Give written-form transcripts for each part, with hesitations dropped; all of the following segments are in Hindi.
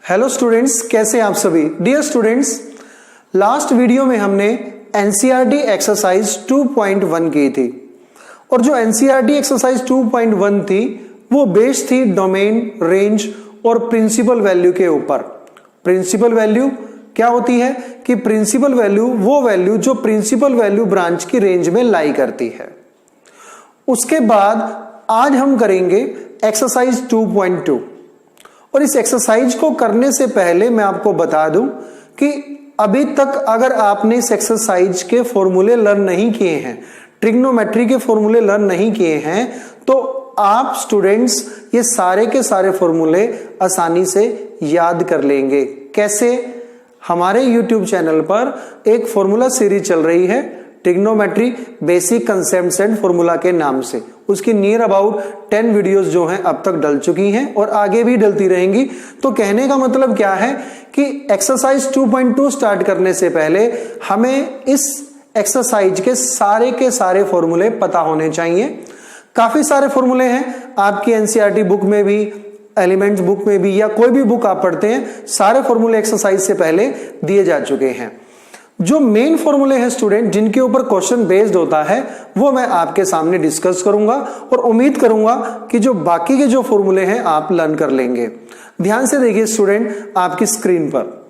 हेलो स्टूडेंट्स, कैसे हैं आप सभी। डियर स्टूडेंट्स, लास्ट वीडियो में हमने एनसीईआरटी एक्सरसाइज 2.1 की थी और जो एनसीईआरटी एक्सरसाइज 2.1 थी वो बेस्ड थी डोमेन, रेंज और प्रिंसिपल वैल्यू के ऊपर। प्रिंसिपल वैल्यू क्या होती है कि प्रिंसिपल वैल्यू वो वैल्यू जो प्रिंसिपल वैल्यू ब्रांच की रेंज में लाई करती है। उसके बाद आज हम करेंगे एक्सरसाइज 2.2 और इस एक्सरसाइज को करने से पहले मैं आपको बता दूं कि अभी तक अगर आपने इस एक्सरसाइज के फॉर्मूले लर्न नहीं किए हैं, ट्रिग्नोमेट्री के फॉर्मूले लर्न नहीं किए हैं, तो आप स्टूडेंट्स ये सारे के सारे फॉर्मूले आसानी से याद कर लेंगे। कैसे? हमारे YouTube चैनल पर एक फॉर्मूला सीरीज चल रही है trigonometry basic concepts and formula के नाम से। उसकी नियर अबाउट 10 वीडियोस जो हैं अब तक डल चुकी हैं और आगे भी डलती रहेंगी। तो कहने का मतलब क्या है कि एक्सरसाइज 2.2 स्टार्ट करने से पहले हमें इस एक्सरसाइज के सारे फॉर्मूले पता होने चाहिए। काफी सारे फॉर्मूले हैं आपकी एनसीईआरटी बुक में भी, एलिमेंट्स बुक में भी, या कोई भी बुक आप पढ़ते हैं, सारे फॉर्मूले एक्सरसाइज से पहले दिए जा चुके हैं। जो मेन फॉर्मूले हैं स्टूडेंट, जिनके ऊपर क्वेश्चन बेस्ड होता है, वो मैं आपके सामने डिस्कस करूंगा और उम्मीद करूंगा कि जो बाकी के जो फॉर्मूले हैं आप लर्न कर लेंगे। ध्यान से देखिए स्टूडेंट, आपकी स्क्रीन पर,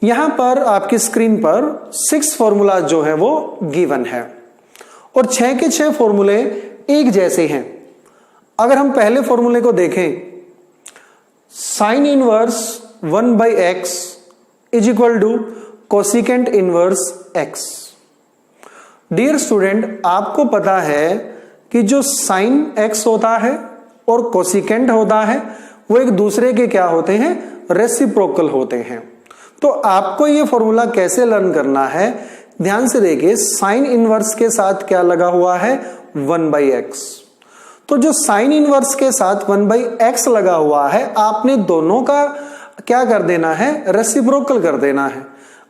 यहां पर आपकी स्क्रीन पर 6 फॉर्मूला जो है वो गिवन है और 6 के 6 फॉर्मूले एक जैसे हैं। अगर हम पहले फॉर्मूले को देखें, sine inverse 1/x is equal to cosecant inverse x। Dear student, आपको पता है कि जो साइन x होता है और कोसिकेंट होता है वो एक दूसरे के क्या होते हैं, रेसिप्रोकल होते हैं। तो आपको ये फॉर्मूला कैसे लर्न करना है, ध्यान से देखिए। साइन इनवर्स के साथ क्या लगा हुआ है, 1/x। तो जो साइन इनवर्स के साथ 1/x लगा हुआ है, आपने दोनों का क्या कर देना है, रेसिप्रोकल कर देना है।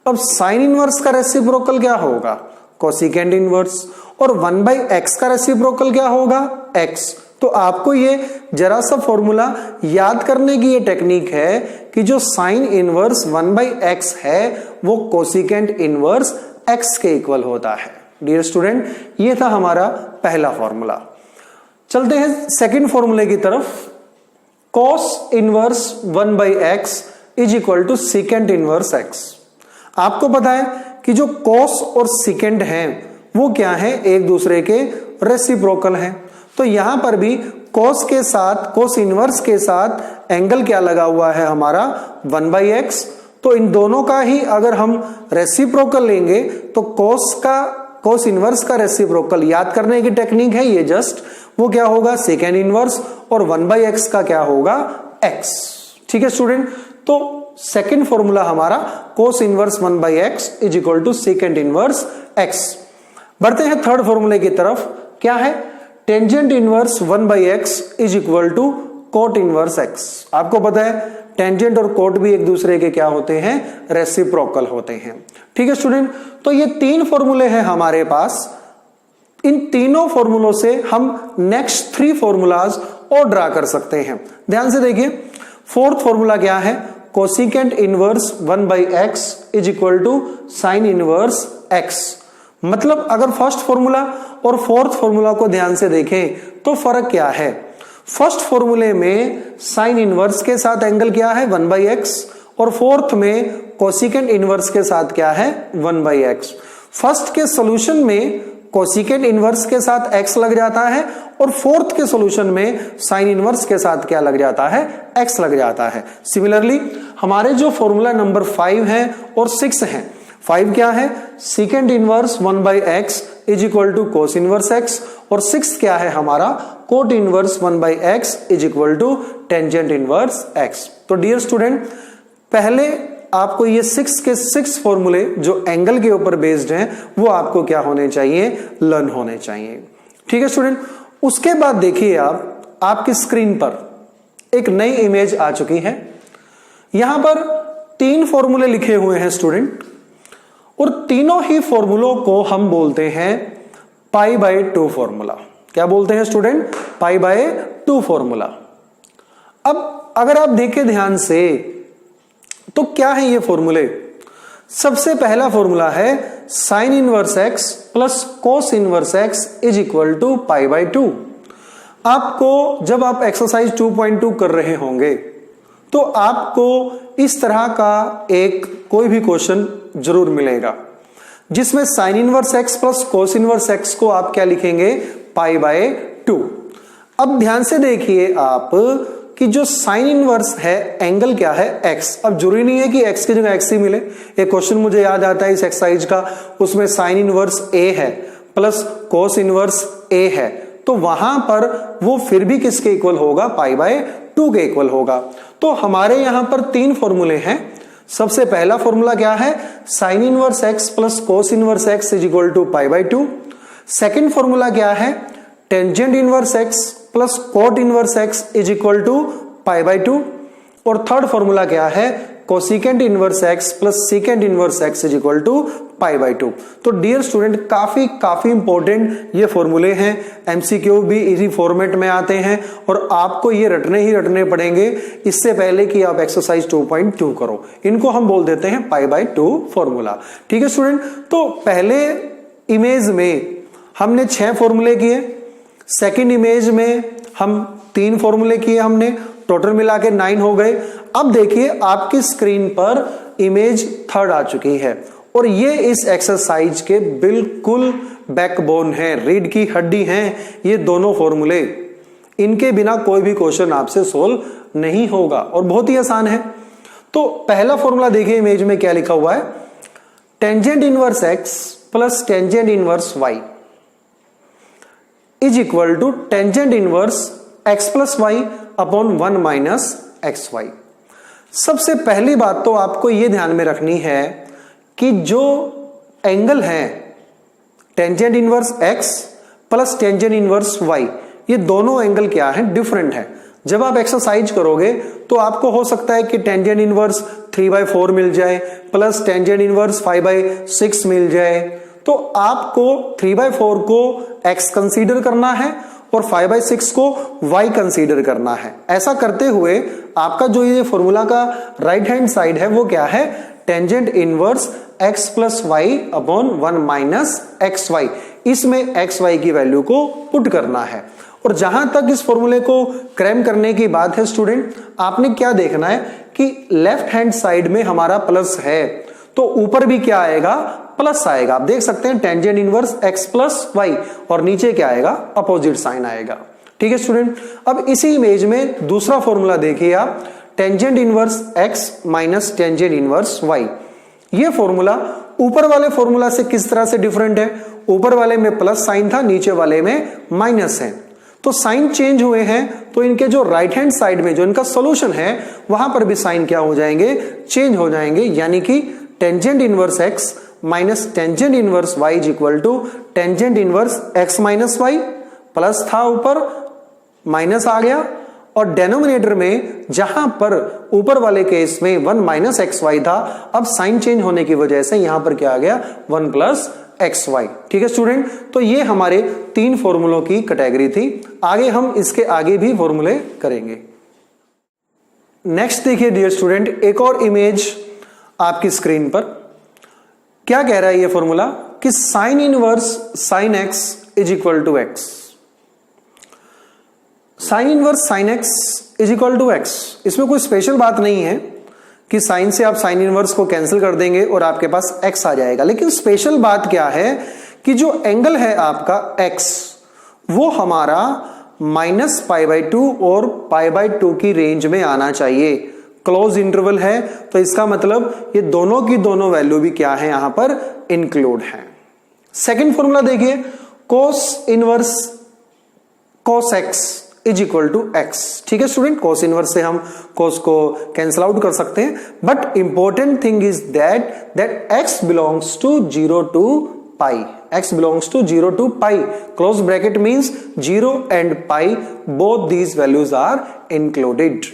अब साइन इनवर्स का रेसिप्रोकल क्या होगा, कोसिकेंट इनवर्स, और 1/x का रेसिप्रोकल क्या होगा, x। तो आपको ये जरा सा फॉर्मूला याद करने की ये टेक्निक है कि जो साइन इनवर्स 1/x है वो कोसिकेंट इनवर्स x के इक्वल होता है। डियर स्टूडेंट, ये था हमारा पहला फॉर्मूला। चलते हैं सेकंड फॉर्मूले की तरफ। cos inverse 1/x is equal to secant inverse x। आपको पता है कि जो cos और सेकेंड हैं वो क्या है, एक दूसरे के रेसिप्रोकल हैं। तो यहां पर भी cos के साथ, cos इनवर्स के साथ एंगल क्या लगा हुआ है हमारा, 1/x। तो इन दोनों का ही अगर हम रेसिप्रोकल लेंगे तो cos इनवर्स का रेसिप्रोकल याद करने की टेक्निक है ये जस्ट, वो क्या होगा, सेकेंड इनवर्स, और 1/x का क्या होगा, x। ठीक है स्टूडेंट, तो सेकेंड फॉर्मूला हमारा cos inverse 1/x is equal to second inverse x। बढ़ते हैं थर्ड फॉर्मूले की तरफ। क्या है, tangent inverse 1/x is equal to cot inverse x। आपको पता है टेंजेंट और कोट भी एक दूसरे के क्या होते हैं, रेसिप्रोकल होते हैं। ठीक है स्टूडेंट, तो ये 3 फॉर्मूले हैं हमारे पास। इन तीनों फॉर्मूलों से हम नेक्स्ट 3 फॉर्मूलाज और ड्रा कर सकते हैं। ध्यान से देखिए, फोर्थ फॉर्मूला क्या है, cosecant inverse 1/x is equal to sine inverse x। मतलब अगर फर्स्ट फॉर्मूला और फोर्थ फॉर्मूला को ध्यान से देखें तो फर्क क्या है। फर्स्ट फॉर्मूले में साइन इनवर्स के साथ एंगल क्या है, 1/x, और फोर्थ में कोसिकेंट इनवर्स के साथ क्या है, 1/x। फर्स्ट के सॉल्यूशन में कोसिकेंट इनवर्स के साथ x लग जाता है और फोर्थ के सॉल्यूशन में साइन इनवर्स के साथ क्या लग जाता है, x लग जाता है। सिमिलरली हमारे जो फॉर्मूला नंबर 5 है और 6 है, 5 क्या है, second inverse 1/x is equal to cos inverse x, और 6 क्या है हमारा, cot inverse 1/x is equal to tangent inverse x। तो डियर स्टूडेंट, पहले आपको ये 6 के 6 फॉर्मूले जो एंगल के ऊपर बेस्ड हैं वो आपको क्या होने चाहिए, लर्न होने चाहिए। ठीक है स्टूडेंट, उसके बाद देखिए आप, आपकी स्क्रीन पर एक नई इमेज आ चुकी है। यहां पर 3 फॉर्मूले लिखे हुए हैं स्टूडेंट, और तीनों ही फॉर्मूलों को हम बोलते हैं π/2 फॉर्मूला। क्या बोलते हैं स्टूडेंट, π/2 फॉर्मूला। अब अगर आप देखें ध्यान से तो क्या है ये फॉर्मूले? सबसे पहला फॉर्मूला है sine inverse x plus cos inverse x is equal to pi by 2। आपको जब आप एक्सरसाइज 2.2 कर रहे होंगे तो आपको इस तरह का एक कोई भी क्वेश्चन जरूर मिलेगा जिसमें sign inverse x plus cos inverse x को आप क्या लिखेंगे? पाई बाय 2। अब ध्यान से देखिए आप कि जो साइन इनवर्स है एंगल क्या है? एक्स। अब जरूरी नहीं है कि एक्स की जगह एक्स ही मिले। एक क्वेश्चन मुझे याद आता है इस एक्सरसाइज का, उसमें साइन इनवर्स ए है प्लस कोस इनवर्स ए है, तो वहां पर वो फिर भी किसके इक्वल होगा? पाई बाय 2 के इक्वल होगा। तो हमारे यहां पर 3 फॉर्मूले हैं। सबसे पहला फॉर्मूला क्या है? Sine inverse x plus cos inverse x is equal to pi by 2। Second formula क्या है? Tangent inverse x plus cot inverse x is equal to pi by 2। और थर्ड फॉर्मूला क्या है? Cosecant inverse x plus secant inverse x is equal to pi by 2। तो डियर स्टूडेंट काफी इंपॉर्टेंट ये फॉर्मूले हैं। एमसीक्यू भी इसी फॉर्मेट में आते हैं और आपको ये रटने पड़ेंगे इससे पहले कि आप एक्सरसाइज 2.2 करो। इनको हम बोल देते हैं पाई बाय 2 फॉर्मूला। ठीक है स्टूडेंट, तो पहले इमेज में हमने 6 फॉर्मूले किए, सेकेंड इमेज में हम 3 फॉर्मूले किए, हमने टोटल मिला के 9 हो गए। अब देखिए आपकी स्क्रीन पर इमेज थर्ड आ चुकी है और ये इस एक्सरसाइज के बिल्कुल बैकबोन है, रीढ़ की हड्डी हैं ये दोनों फॉर्मूले। इनके बिना कोई भी क्वेश्चन आपसे सोल्व नहीं होगा और बहुत ही आसान है। तो पहला फॉर्मूला देखिए इमेज में क्या लिखा हुआ है? Tangent inverse x plus tangent inverse y is equal to tangent inverse x plus y upon 1 minus x y. सबसे पहली बात तो आपको यह ध्यान में रखनी है कि जो एंगल है tangent inverse x plus tangent inverse y, ये दोनों एंगल क्या है? डिफरेंट है। जब आप एक्सरसाइज करोगे तो आपको हो सकता है कि टेंजेंट इनवर्स 3/4 मिल जाए प्लस टेंजेंट इनवर्स 5/6 मिल जाए। तो आपको 3/4 को x कंसीडर करना है और 5/6 को y कंसीडर करना है। ऐसा करते हुए आपका जो ये फॉर्मूला का राइट हैंड साइड है वो क्या है? Tangent inverse x plus y upon 1 minus x y. इसमें एक्स वाई की वैल्यू को पुट करना है। और जहां तक इस फॉर्मूले को क्रैम करने की बात है स्टूडेंट, आपने क्या देखना है कि लेफ्ट हैंड साइड में हमारा प्लस है तो ऊपर भी क्या आएगा? प्लस आएगा। आप देख सकते हैं tangent inverse x plus y और नीचे क्या आएगा? अपोजिट साइन आएगा। ठीक है स्टूडेंट, अब इसी इमेज में दूसरा फॉर्मूला देखिए आप, tangent inverse x minus tangent inverse y। ये फॉर्मूला ऊपर वाले फॉर्मूला से किस तरह से डिफरेंट है? ऊपर वाले में प्लस साइन था, नीचे वाले में माइनस है, तो साइन चेंज हुए हैं। तो इनके जो राइट हैंड साइड में जो इनका सोल्यूशन है वहां पर भी साइन क्या हो जाएंगे? चेंज हो जाएंगे। यानी कि tangent inverse x minus tangent inverse y is equal to tangent inverse x minus y। Plus था ऊपर, माइनस आ गया और डेनोमिनेटर में जहां पर ऊपर वाले केस में 1 माइनस एक्स वाई था, अब साइन चेंज होने की वजह से यहां पर क्या आ गया? 1 प्लस एक्स वाई। ठीक है स्टूडेंट, तो ये हमारे 3 फॉर्मूलों की कैटेगरी थी। आगे हम इसके आगे भी फॉर्मूले करेंगे। नेक्स्ट देखिए डियर स्टूडेंट, एक और इमेज आपकी स्क्रीन पर। क्या कह रहा है ये फॉर्मूला कि sine inverse sine x is equal to x. Sine inverse sine x is equal to x, इसमें कोई स्पेशल बात नहीं है कि साइन से आप साइन इनवर्स को कैंसिल कर देंगे और आपके पास एक्स आ जाएगा। लेकिन स्पेशल बात क्या है कि जो एंगल है आपका एक्स वो हमारा माइनस π/2 और π/2 की रेंज में आना चाहिए। क्लोज इंटरवल है तो इसका मतलब ये दोनों की दोनों वैल्यू भी क्या है? यहां पर इंक्लूड है। सेकेंड फॉर्मूला देखिए, cos inverse cos x is equal to x. ठीक है स्टूडेंट, कोस इनवर्स से हम कोस को कैंसिल आउट कर सकते हैं, but important thing is that x belongs to 0 to pi. X belongs to 0 to pi. Close bracket means 0 and pi, both these values are included.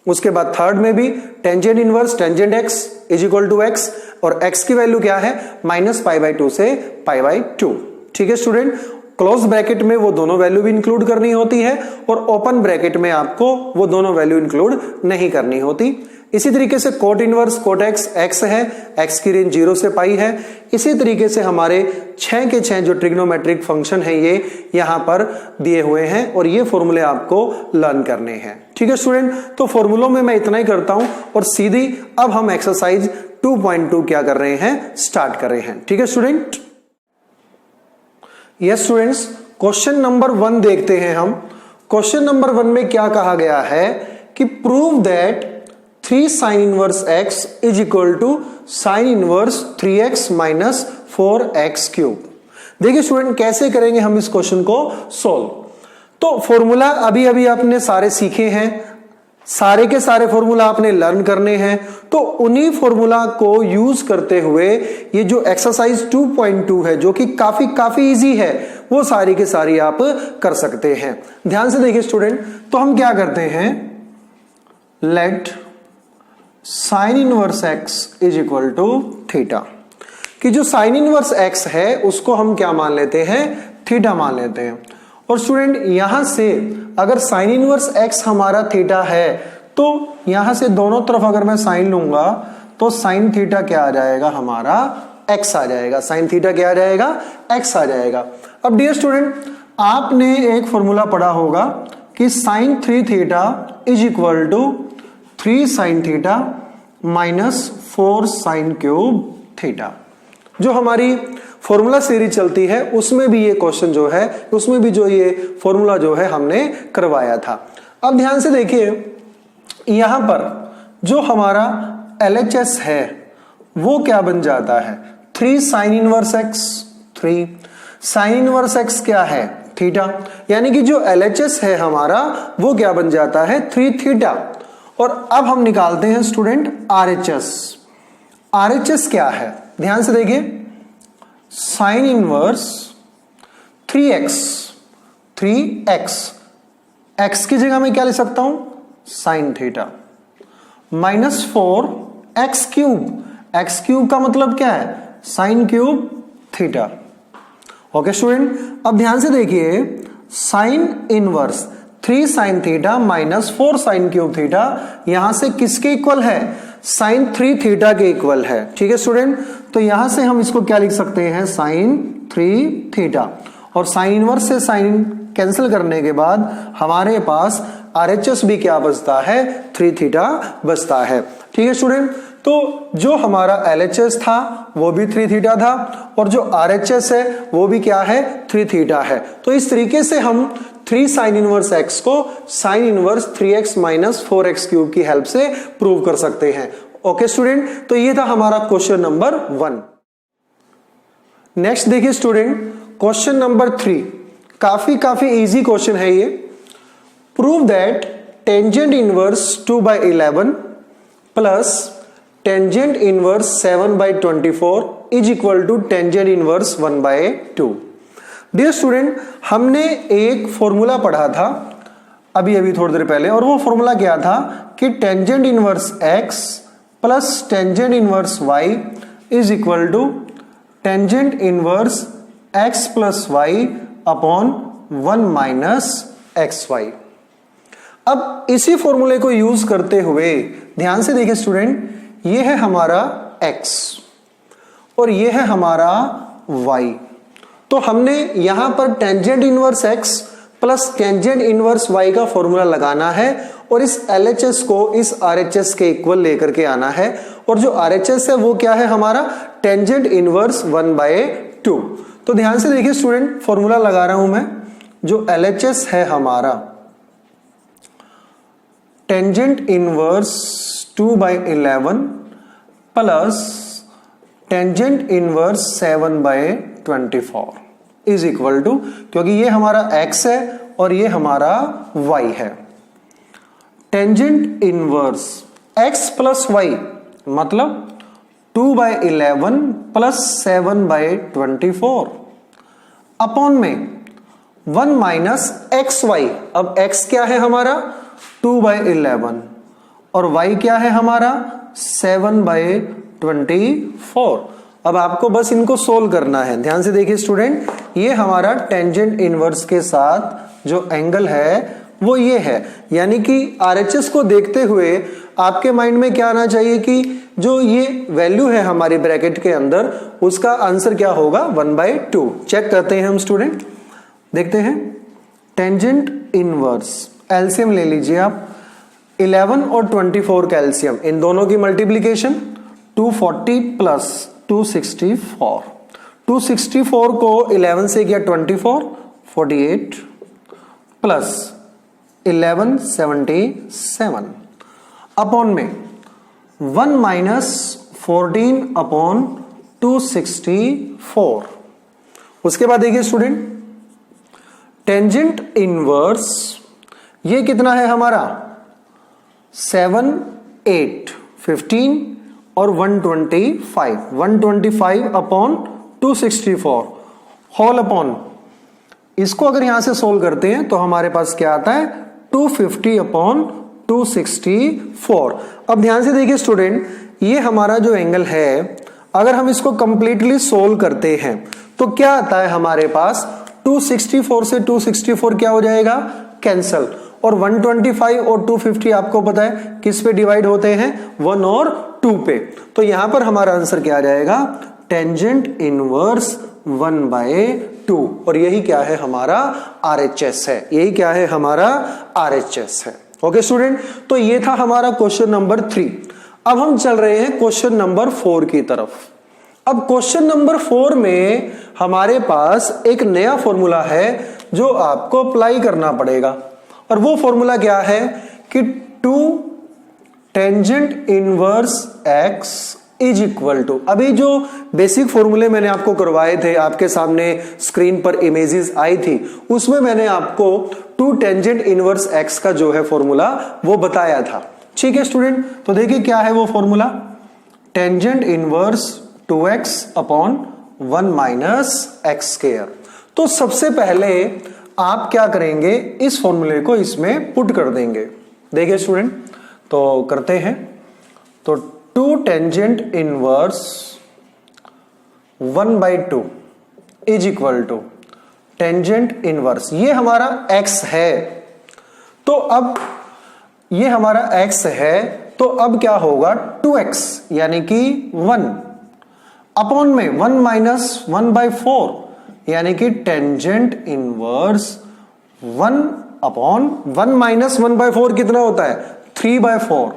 उसके बाद थर्ड में भी tangent inverse tangent x is equal to x और x की वैल्यू क्या है? माइनस π/2 से π/2। ठीक है स्टूडेंट, क्लोज ब्रैकेट में वो दोनों वैल्यू भी इंक्लूड करनी होती है और ओपन ब्रैकेट में आपको वो दोनों वैल्यू इंक्लूड नहीं करनी होती। इसी तरीके से cot inverse cot x x है, एक्स की रेंज 0 से पाई है। इसी तरीके से हमारे 6 के 6 जो ट्रिग्नोमेट्रिक फंक्शन है ये यहां पर दिए हुए हैं और ये फॉर्मूले आपको लर्न करने हैं। ठीक है स्टूडेंट, तो फॉर्मूलों में मैं इतना ही करता हूं और सीधी अब हम एक्सरसाइज 2.2 क्या कर रहे हैं, स्टार्ट कर रहे हैं। ठीक है student, yes students, question number 1 देखते हैं हम। क्वेश्चन नंबर 1 में क्या कहा गया है कि prove that 3 sin inverse x is equal to sin inverse 3x minus 4x cube. देखिए स्टूडेंट कैसे करेंगे हम इस क्वेश्चन को सॉल्व। तो फॉर्मूला अभी अभी आपने सारे सीखे हैं, सारे के सारे फॉर्मूला आपने लर्न करने हैं। तो उन्हीं फॉर्मूला को यूज करते हुए ये जो एक्सरसाइज 2.2 है जो कि काफी इजी है वो सारी के सारी आप कर सकते हैं। ध्यान से देखिए स्टूडेंट, तो हम क्या करते हैं, let sine inverse x is equal to theta, कि जो साइन इनवर्स एक्स है उसको हम क्या मान लेते हैं, थीटा मान लेते हैं। और स्टूडेंट यहां से अगर साइन इनवर्स एक्स हमारा थीटा है तो यहां से दोनों तरफ अगर मैं साइन लूंगा तो साइन थीटा क्या आ जाएगा, हमारा एक्स आ जाएगा। साइन थीटा क्या आ जाएगा, एक्स आ जाएगा। अब डियर स्टूडेंट, आपने एक फॉर्मूला पढ़ा होगा कि sine 3 theta is equal to 3 sine theta minus 4 sine cube theta. जो हमारी फॉर्मूला सीरीज चलती है उसमें भी ये क्वेश्चन जो है, उसमें भी जो ये फॉर्मूला जो है हमने करवाया था। अब ध्यान से देखिए, यहां पर जो हमारा LHS है वो क्या बन जाता है, 3 sine inverse x. 3 sine inverse x क्या है, थीटा, यानी कि जो LHS है हमारा वो क्या बन जाता है, 3 थीटा। और अब हम निकालते हैं स्टूडेंट RHS। RHS क्या है, ध्यान से देखिए, साइन इनवर्स 3x, x की जगह मैं क्या लिख सकता हूं, sign theta minus 4x cube. x cube का मतलब क्या है, sign cube theta. Okay student, अब ध्यान से देखिए, sine inverse 3 sine theta minus 4 sine cube theta यहां से किसके इक्वल है, साइन 3 थीटा के इक्वल है। ठीक है स्टूडेंट, तो यहां से हम इसको क्या लिख सकते हैं, साइन 3 थीटा। और साइन इनवर्स से साइन कैंसिल करने के बाद हमारे पास RHS भी क्या बचता है, 3 थीटा बचता है। ठीक है स्टूडेंट, तो जो हमारा LHS था वो भी 3 थीटा था और जो RHS है वो भी क्या है, 3 थीटा है। तो इस तरीके से हम 3 साइन इनवर्स एक्स को sine inverse 3x minus 4x cube की हेल्प से प्रूव कर सकते हैं। ओके स्टूडेंट, तो ये था हमारा क्वेश्चन नंबर 1। नेक्स्ट देखिए स्टूडेंट, क्वेश्चन नंबर 3 काफी इजी क्वेश्चन है ये। Prove that tangent inverse 2/11 plus tangent inverse 7/24 is equal to tangent inverse 1/2। Dear student, हमने एक फॉर्मूला पढ़ा था अभी थोड़ी देर पहले, और वो फॉर्मूला क्या था कि tangent inverse x plus tangent inverse y is equal to tangent inverse x plus y upon 1 minus xy। अब इसी फॉर्मूले को यूज करते हुए ध्यान से देखिए स्टूडेंट, ये है हमारा x और ये है हमारा y। तो हमने यहां पर tangent inverse x plus tangent inverse y का फॉर्मूला लगाना है और इस LHS को इस RHS के इक्वल लेकर के आना है। और जो RHS है वो क्या है, हमारा टेंजेंट इनवर्स 1/2। तो ध्यान से देखिए स्टूडेंट, फॉर्मूला लगा रहा हूं मैं। जो LHS है हमारा tangent inverse 2/11 plus tangent inverse 7/24 is equal to, क्योंकि ये हमारा x है और ये हमारा y है, tangent inverse x plus y मतलब 2/11 प्लस 7/24 अपॉन में 1 माइनस xy। अब x क्या है हमारा 2/11 और y क्या है हमारा 7/24। अब आपको बस इनको सोल्व करना है। ध्यान से देखिए स्टूडेंट, ये हमारा टेंजेंट इनवर्स के साथ जो एंगल है वो ये है, यानी कि RHS को देखते हुए आपके माइंड में क्या आना चाहिए कि जो ये वैल्यू है हमारी ब्रैकेट के अंदर, उसका आंसर क्या होगा 1/2। चेक करते हैं हम स्टूडेंट, देखते हैं। टेंजेंट इनवर्स एलसीएम ले लीजिए आप, 11 और 24 का एलसीएम, इन दोनों की मल्टीप्लीकेशन 240 प्लस 264। 264 को 11 से किया 24, 48 प्लस 11 77 अपॉन में 1 माइनस 14 अपॉन 264। उसके बाद देखिए स्टूडेंट, टेंजेंट इनवर्स ये कितना है हमारा 7 8 15 और 125 अपॉन 264 होल अपॉन, इसको अगर यहां से सोल्व करते हैं तो हमारे पास क्या आता है 250 अपॉन 264। अब ध्यान से देखिए स्टूडेंट, ये हमारा जो एंगल है अगर हम इसको कंप्लीटली सोल्व करते हैं तो क्या आता है हमारे पास 264 से 264 क्या हो जाएगा कैंसल, और 125 और 250 आपको पता है किस पे डिवाइड होते हैं 1 और 2 पे। तो यहां पर हमारा आंसर क्या आ जाएगा टेंजेंट इनवर्स 1/2, और यही क्या है हमारा RHS है, यही क्या है हमारा RHS है। ओके स्टूडेंट, तो ये था हमारा क्वेश्चन नंबर 3। अब हम चल रहे हैं क्वेश्चन नंबर 4 की तरफ। अब क्वेश्चन नंबर 4 में हमारे पास एक नया फॉर्मूला है जो आपको अप्लाई करना पड़ेगा, और वो फॉर्मूला क्या है कि 2 tangent inverse x is equal to, अभी जो बेसिक फॉर्मूले मैंने आपको करवाए थे, आपके सामने स्क्रीन पर इमेजेस आई थी, उसमें मैंने आपको 2 टेंजेंट इनवर्स x का जो है फॉर्मूला वो बताया था। ठीक है स्टूडेंट, तो देखिए क्या है वो formula, tangent inverse 2x upon 1 minus x square. तो सबसे पहले आप क्या करेंगे, इस फॉर्मूले को इसमें पुट कर देंगे। देखिए स्टूडेंट, तो करते हैं, तो 2 tangent inverse 1/2 is equal to tangent inverse, ये हमारा x है, तो अब ये हमारा x है, तो अब क्या होगा 2x यानी कि 1 अपॉन में 1 माइनस 1/4 यानी कि टेंजेंट इनवर्स 1 अपॉन 1 माइनस 1/4 कितना होता है 3/4,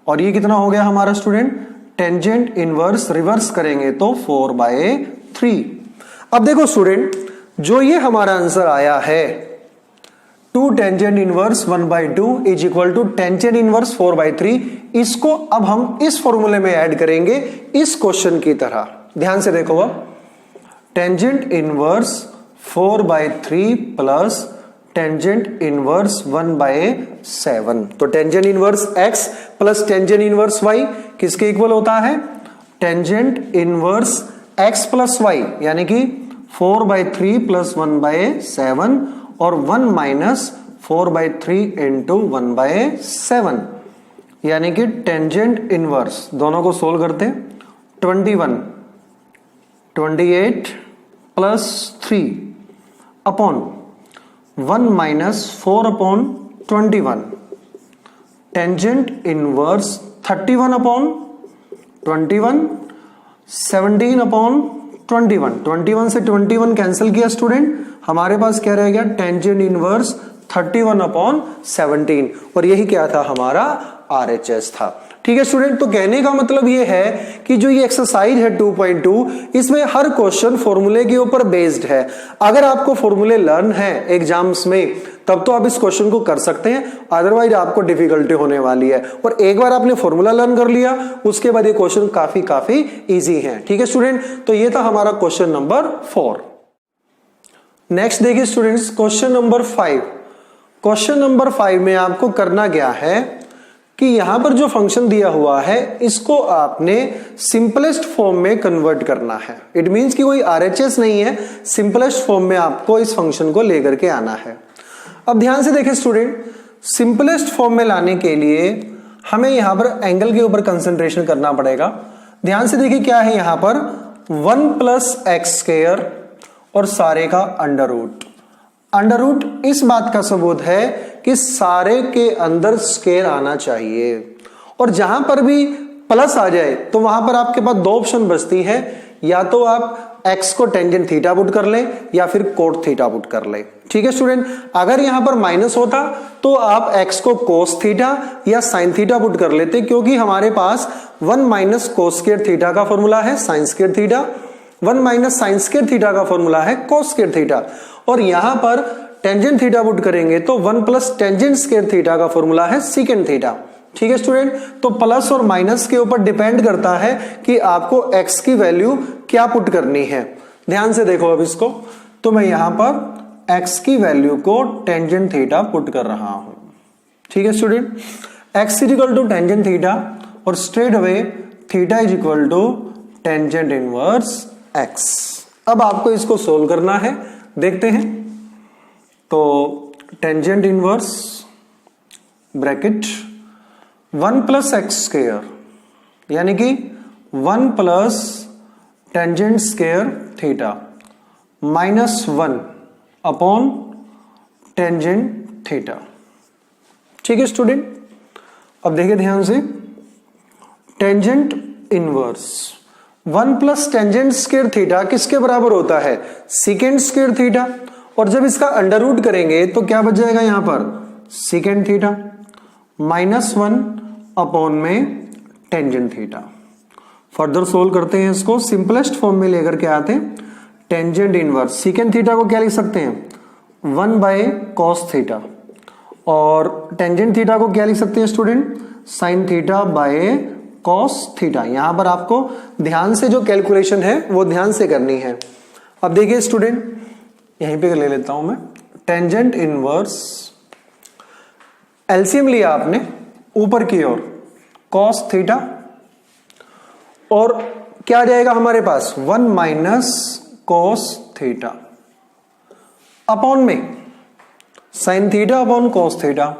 और ये कितना हो गया हमारा स्टूडेंट टेंजेंट इनवर्स, रिवर्स करेंगे तो 4/3। अब देखो स्टूडेंट, जो ये हमारा आंसर आया है 2 tangent inverse 1/2 is equal to tangent inverse 4/3, इसको अब हम इस फॉर्मूले में ऐड करेंगे इस क्वेश्चन की तरह। ध्यान से देखो, अब tangent inverse 4/3 plus tangent inverse 1/7, तो tangent inverse x plus tangent inverse y किसके इक्वल होता है tangent inverse x plus y, यानी कि 4/3 प्लस 1/7 और 1 माइनस 4/3 इंटू 1/7, यानी कि टेंजेंट इनवर्स, दोनों को सोल्व करते 21 28 plus 3 upon 1 minus 4 upon 21, tangent inverse 31 upon 21, 17 upon 21, 21 से 21 कैंसिल किया स्टूडेंट, हमारे पास क्या रह गया टेंजेंट इनवर्स 31 अपॉन 17, और यही क्या था हमारा RHS था। ठीक है स्टूडेंट, तो कहने का मतलब ये है कि जो ये एक्सरसाइज है 2.2, इसमें हर क्वेश्चन फॉर्मूले के ऊपर बेस्ड है। अगर आपको फॉर्मूले लर्न है एग्जाम्स में तब तो आप इस क्वेश्चन को कर सकते हैं, अदरवाइज आपको डिफिकल्टी होने वाली है। और एक बार आपने फॉर्मूला लर्न कर लिया उसके बाद ये क्वेश्चन काफी इजी है। ठीक है स्टूडेंट, तो ये था हमारा क्वेश्चन नंबर 4। नेक्स्ट देखिए students, question number 5। Question number 5 में आपको करना क्या है कि यहां पर जो फंक्शन दिया हुआ है इसको आपने सिंपलेस्ट फॉर्म में कन्वर्ट करना है। इट मींस कि कोई RHS नहीं है, सिंपलेस्ट फॉर्म में आपको इस फंक्शन को लेकर के आना है। अब ध्यान से देखें स्टूडेंट, सिंपलेस्ट फॉर्म में लाने के लिए हमें यहां पर एंगल के ऊपर कंसंट्रेशन करना पड़ेगा। ध्यान से देखिए क्या है यहां पर 1 प्लस एक्स स्क्वायर और सारे का अंडर रूट। अंडर रूट इस बात का सबूत है कि सारे के अंदर स्क्वायर आना चाहिए, और जहां पर भी प्लस आ जाए तो वहां पर आपके पास दो ऑप्शन बचती है, या तो आप x को टेंजेंट थीटा पुट कर ले या फिर कोट थीटा पुट कर ले। ठीक है स्टूडेंट, अगर यहां पर माइनस होता तो आप x को कोस थीटा या साइन थीटा पुट कर लेते, क्योंकि हमारे पास 1 माइनस कोस स्क्वायर थीटा का फॉर्मूला है sine square theta, 1 minus sign square theta का फॉर्मूला है कोस स्क्वायर थीटा, और यहां पर टेंजेंट थीटा पुट करेंगे तो 1 प्लस टेंजेंट स्क्वायर थीटा का फॉर्मूला है सीकेंट थीटा। ठीक है स्टूडेंट, तो प्लस और माइनस के ऊपर डिपेंड करता है कि आपको x की वैल्यू क्या पुट करनी है। ध्यान से देखो अब इसको, तो मैं यहां पर x की वैल्यू को टेंजेंट थीटा पुट कर रहा हूं। ठीक है student, x is equal to tangent theta और straight away theta is equal to tangent inverse x। अब आपको इसको सोल्व करना है, देखते हैं। तो tangent inverse bracket 1 plus x square यानी कि 1 plus tangent square theta minus 1 upon tangent theta. ठीक है स्टूडेंट, अब देखिए ध्यान से, tangent inverse 1 plus tangent square theta किसके बराबर होता है? सीकेंट स्क्वायर थीटा, और जब इसका अंडर रूट करेंगे तो क्या बच जाएगा यहां पर? सीकेंट थीटा माइनस 1 अपॉन में टेंजेंट थीटा। फर्दर सोल्व करते हैं इसको, सिंपलेस्ट फॉर्म में लेकर के आते हैं। टेंजेंट इनवर्स सीकेंट थीटा को क्या लिख सकते हैं? 1 बाय कॉस थीटा, और टेंजेंट थीटा को क्या लिख सकते हैं student? Sine theta by cos theta. यहां पर आपको ध्यान से जो कैलकुलेशन है वो ध्यान से करनी है। अब देखिए स्टूडेंट, यहीं पे ले लेता हूं मैं, टेंजेंट इनवर्स एलसीएम लिया आपने ऊपर की ओर कॉस थीटा, और क्या आ जाएगा हमारे पास? 1 माइनस कॉस थीटा अपॉन में sign theta upon cos theta,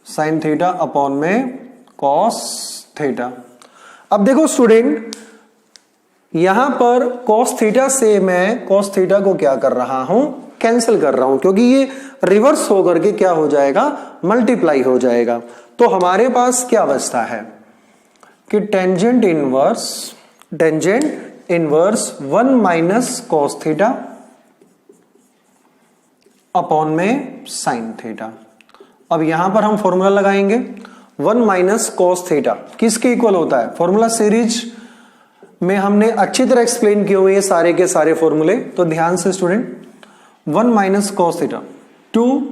sign theta upon में कॉस थीटा। अब देखो स्टूडेंट, यहां पर cos थीटा से मैं cos थीटा को क्या कर रहा हूं? कैंसिल कर रहा हूं, क्योंकि ये रिवर्स होकर के क्या हो जाएगा? मल्टीप्लाई हो जाएगा। तो हमारे पास क्या बचता है कि tangent inverse 1 minus cos theta upon में साइन थीटा। अब यहां पर हम फॉर्मूला लगाएंगे, 1 माइनस कॉस थीटा किसके इक्वल होता है? फॉर्मूला सीरीज में हमने अच्छी तरह एक्सप्लेन किए हुए सारे के सारे फॉर्मूले, तो ध्यान से student, 1 minus cos theta 2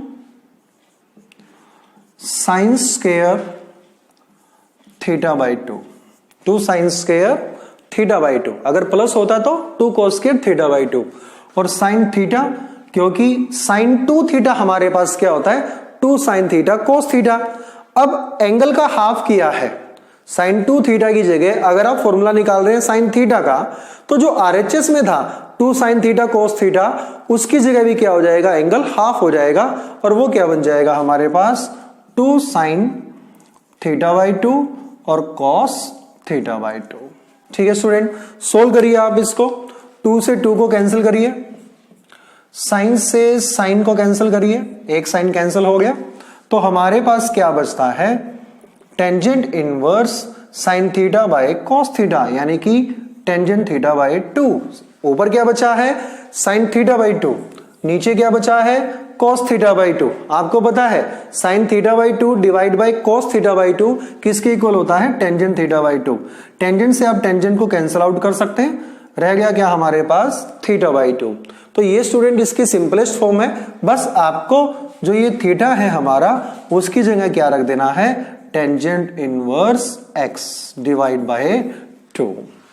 sine square theta by 2 sine square theta by 2, अगर प्लस होता तो 2 कॉस स्क्वायर थीटा बाई 2, और साइन थीटा, क्योंकि साइन 2 थीटा हमारे पास क्या होता है? 2 साइन थीटा कॉस थीटा। अब एंगल का हाफ किया है, साइन 2 थीटा की जगह अगर आप फॉर्मूला निकाल रहे हैं साइन थीटा का, तो जो आरएचएस में था 2 साइन थीटा कोस थीटा, उसकी जगह भी क्या हो जाएगा? एंगल हाफ हो जाएगा, और वो क्या बन जाएगा हमारे पास? 2 साइन थीटा बाई 2 और कॉस थीटा बाई 2। ठीक है स्टूडेंट, सोल्व करिए आप इसको, 2 से 2 को कैंसिल करिए, साइन से साइन को कैंसिल करिए, एक साइन कैंसिल हो गया, तो हमारे पास क्या बचता है? Tangent inverse sine theta by cos theta, यानी कि टेंजेंट थीटा बाय 2। ऊपर क्या बचा है? साइन थीटा बाय 2, नीचे क्या बचा है? Cos theta by 2। आपको पता है sine theta by 2 divide by cos theta by 2 किसके इक्वल होता है? Tangent theta by 2। टेंजेंट से आप टेंजेंट को कैंसिल आउट कर सकते हैं, रह गया क्या हमारे पास? Theta by 2। तो ये स्टूडेंट इसकी सिंपलेस्ट फॉर्म है, बस आपको जो ये थीटा है हमारा, उसकी जगह क्या रख देना है? Tangent inverse x divide by 2।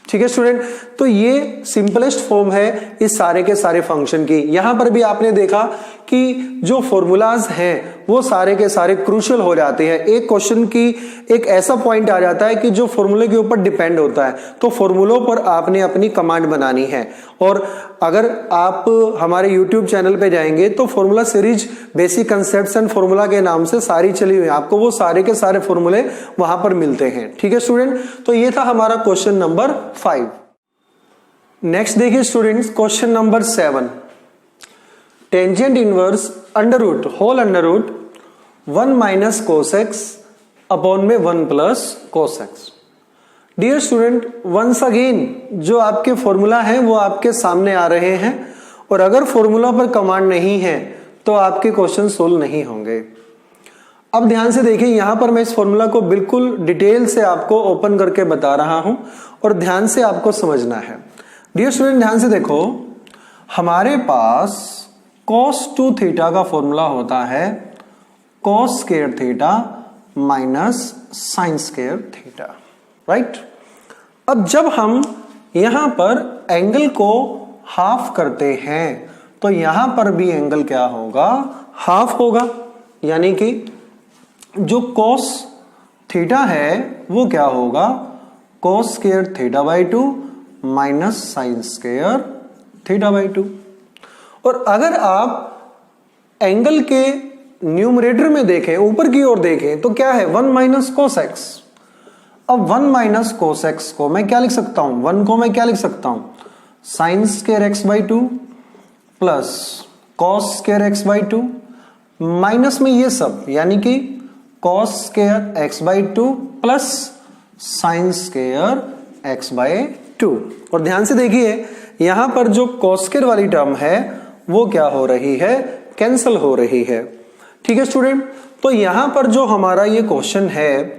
ठीक है स्टूडेंट, तो ये सिंपलेस्ट फॉर्म है इस सारे के सारे फंक्शन की। यहां पर भी आपने देखा कि जो फॉर्मूलाज हैं वो सारे के सारे क्रूशियल हो जाते हैं। एक क्वेश्चन की एक ऐसा पॉइंट आ जाता है कि जो फॉर्मूले के ऊपर डिपेंड होता है, तो फॉर्मूलों पर आपने अपनी कमांड बनानी है। और अगर आप हमारे YouTube चैनल पे जाएंगे तो formula series basic concepts and formula के नाम से सारी चली हुई है, आपको वो सारे के सारे फॉर्मूले वहां पर मिलते हैं। ठीक है स्टूडेंट, तो ये था हमारा क्वेश्चन नंबर 5। नेक्स्ट देखिए students, question number 7। Tangent inverse under root whole under root 1 minus cos x upon में 1 plus cos x. Dear student, once again जो आपके फॉर्मूला हैं वो आपके सामने आ रहे हैं, और अगर फॉर्मूला पर कमांड नहीं है तो आपके क्वेश्चन सोल्व नहीं होंगे। अब ध्यान से देखिए, यहां पर मैं इस फॉर्मूला को बिल्कुल डिटेल से आपको ओपन करके बता रहा हूं और ध्यान से आपको समझना है। डियर स्टूडेंट, ध्यान से देखो, हमारे पास cos 2 थीटा का फॉर्मूला होता है cos square theta minus sign square theta, right. अब जब हम यहां पर एंगल को हाफ करते हैं तो यहां पर भी एंगल क्या होगा, हाफ होगा, यानी कि जो cos थीटा है वो क्या होगा, cos square theta by 2 minus sign square theta by 2। और अगर आप एंगल के न्यूमरेटर में देखें, ऊपर की ओर देखें, तो क्या है 1 माइनस कोस एक्स। अब 1 माइनस कोस एक्स को मैं क्या लिख सकता हूं, 1 को मैं क्या लिख सकता हूं, sign square x by 2 plus cos square x by 2 minus में ये सब, यानी कि cos square x by 2 plus sine square x by 2। और ध्यान से देखिए, यहां पर जो कॉस स्क्वायर वाली टर्म है वो क्या हो रही है, कैंसिल हो रही है। ठीक है स्टूडेंट, तो यहां पर जो हमारा ये क्वेश्चन है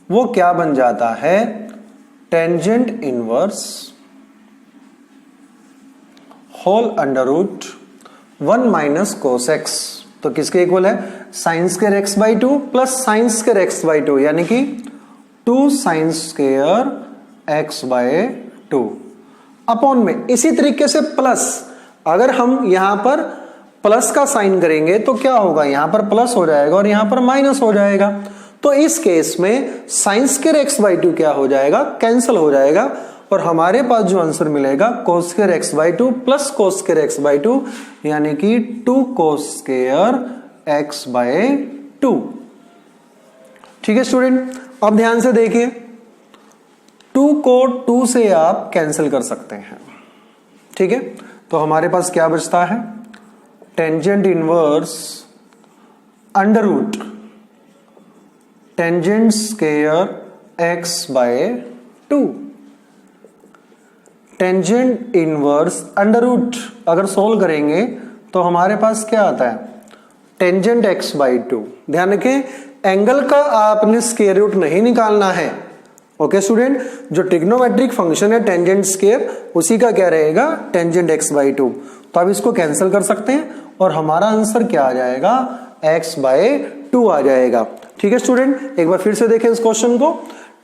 वो क्या बन जाता है, tangent inverse whole under root 1 minus cos x, तो किसके इक्वल है, sine square x by 2 plus sine square x by 2, यानी कि 2 sine square x by 2 upon में इसी तरीके से प्लस, अगर हम यहां पर प्लस का साइन करेंगे तो क्या होगा, यहां पर प्लस हो जाएगा और यहां पर माइनस हो जाएगा। तो इस केस में साइन स्क्वायर एक्स बाई 2 क्या हो जाएगा, कैंसिल हो जाएगा, और हमारे पास जो आंसर मिलेगा cos square x by 2 plus cos square x by 2, यानी कि 2 कोस स्क्वायर एक्स बाई 2। ठीक है स्टूडेंट, अब ध्यान से देखिए, 2 को 2 से आप कैंसिल कर सकते हैं। ठीक है, तो हमारे पास क्या बचता है, tangent inverse under root tangent square x by 2, tangent inverse under root अगर सोल्व करेंगे तो हमारे पास क्या आता है, टेंजेंट एक्स बाई 2। ध्यान रखें, एंगल का आपने स्क्वायर रूट नहीं निकालना है। ओके स्टूडेंट, जो ट्रिग्नोमेट्रिक फंक्शन है टेंजेंट स्क्वायर, उसी का क्या रहेगा, टेंजेंट एक्स बाई 2। तो अब इसको कैंसिल कर सकते हैं और हमारा आंसर क्या आ जाएगा, एक्स बाय 2 आ जाएगा। ठीक है स्टूडेंट, एक बार फिर से देखें इस क्वेश्चन को,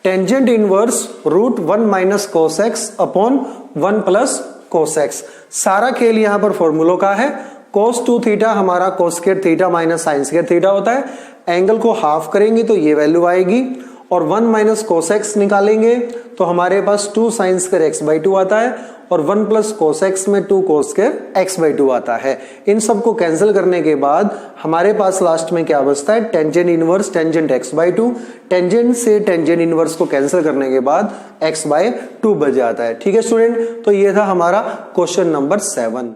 tangent inverse root 1 minus cos x upon 1 plus cos x. सारा खेल यहां पर फॉर्मूलों का है। कोस 2 थीटा हमारा cos square theta minus sign square theta होता है। एंगल को हाफ करेंगे तो ये वैल्यू आएगी, और 1 माइनस कोस एक्स निकालेंगे तो हमारे पास 2 साइन स्क्वायर एक्स बाई 2 आता है, और 1 प्लस कोस एक्स में 2 कोस स्क्वायर एक्स बाई 2 आता है। इन सबको कैंसिल करने के बाद हमारे पास लास्ट में क्या बचता है, tangent inverse tangent x by 2। Tangent से टेंजेंट इनवर्स को कैंसिल करने के बाद एक्स बाई 2 बच जाता है। ठीक है स्टूडेंट, तो ये था हमारा क्वेश्चन नंबर 7।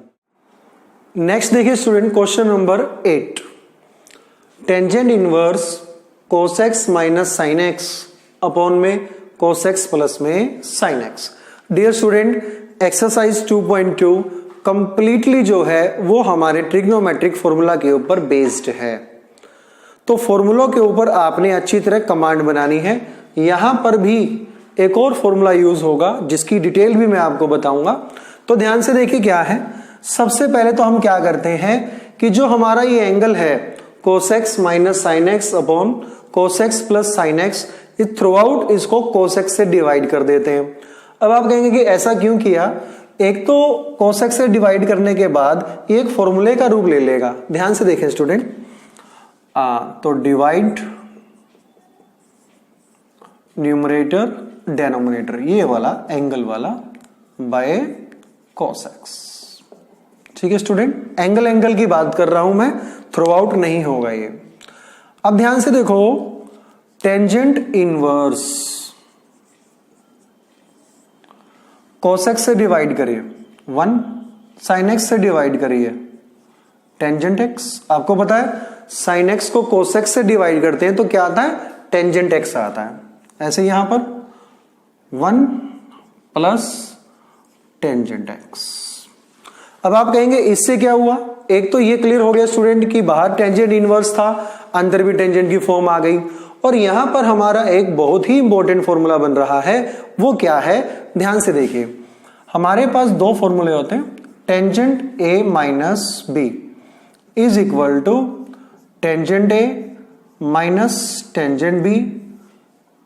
नेक्स्ट देखिए student, question number 8, tangent inverse cos x minus sine x upon में कोस एक्स प्लस में sine x. Dear student, exercise 2.2 completely जो है वो हमारे ट्रिग्नोमेट्रिक फॉर्मूला के ऊपर बेस्ड है। तो फॉर्मूलों के ऊपर आपने अच्छी तरह कमांड बनानी है। यहां पर भी एक और फॉर्मूला यूज होगा जिसकी डिटेल भी मैं आपको बताऊंगा। तो ध्यान से देखिए क्या है, सबसे पहले तो हम क्या करते हैं कि जो हमारा ये एंगल है कोस x minus sine x upon कोस एक्स प्लस साइन एक्स, इस थ्रू आउट इसको कोस एक्स से डिवाइड कर देते हैं। अब आप कहेंगे कि ऐसा क्यों किया, एक तो कोस एक्स से डिवाइड करने के बाद एक फॉर्मूले का रूप ले लेगा। ध्यान से देखें स्टूडेंट, तो डिवाइड न्यूमरेटर डेनोमिनेटर, ये वाला एंगल वाला बाय कोस एक्स। ठीक है स्टूडेंट, एंगल एंगल की बात कर रहा हूं मैं, थ्रू आउट नहीं होगा ये। अब ध्यान से देखो, टेंजेंट इनवर्स कोस एक्स से डिवाइड करिए 1, साइन एक्स से डिवाइड करिए टेंजेंट एक्स। आपको पता है साइन एक्स को कोस एक्स से डिवाइड करते हैं तो क्या आता है, टेंजेंट एक्स आता है। ऐसे यहां पर 1 प्लस टेंजेंट एक्स। अब आप कहेंगे इससे क्या हुआ, एक तो ये क्लियर हो गया स्टूडेंट कि बाहर टेंजेंट इनवर्स था, अंदर भी टेंजेंट की फॉर्म आ गई। और यहां पर हमारा एक बहुत ही इंपॉर्टेंट फॉर्मूला बन रहा है, वो क्या है, ध्यान से देखिए। हमारे पास दो फॉर्मूले होते हैं, tangent A minus B is equal to tangent A minus tangent B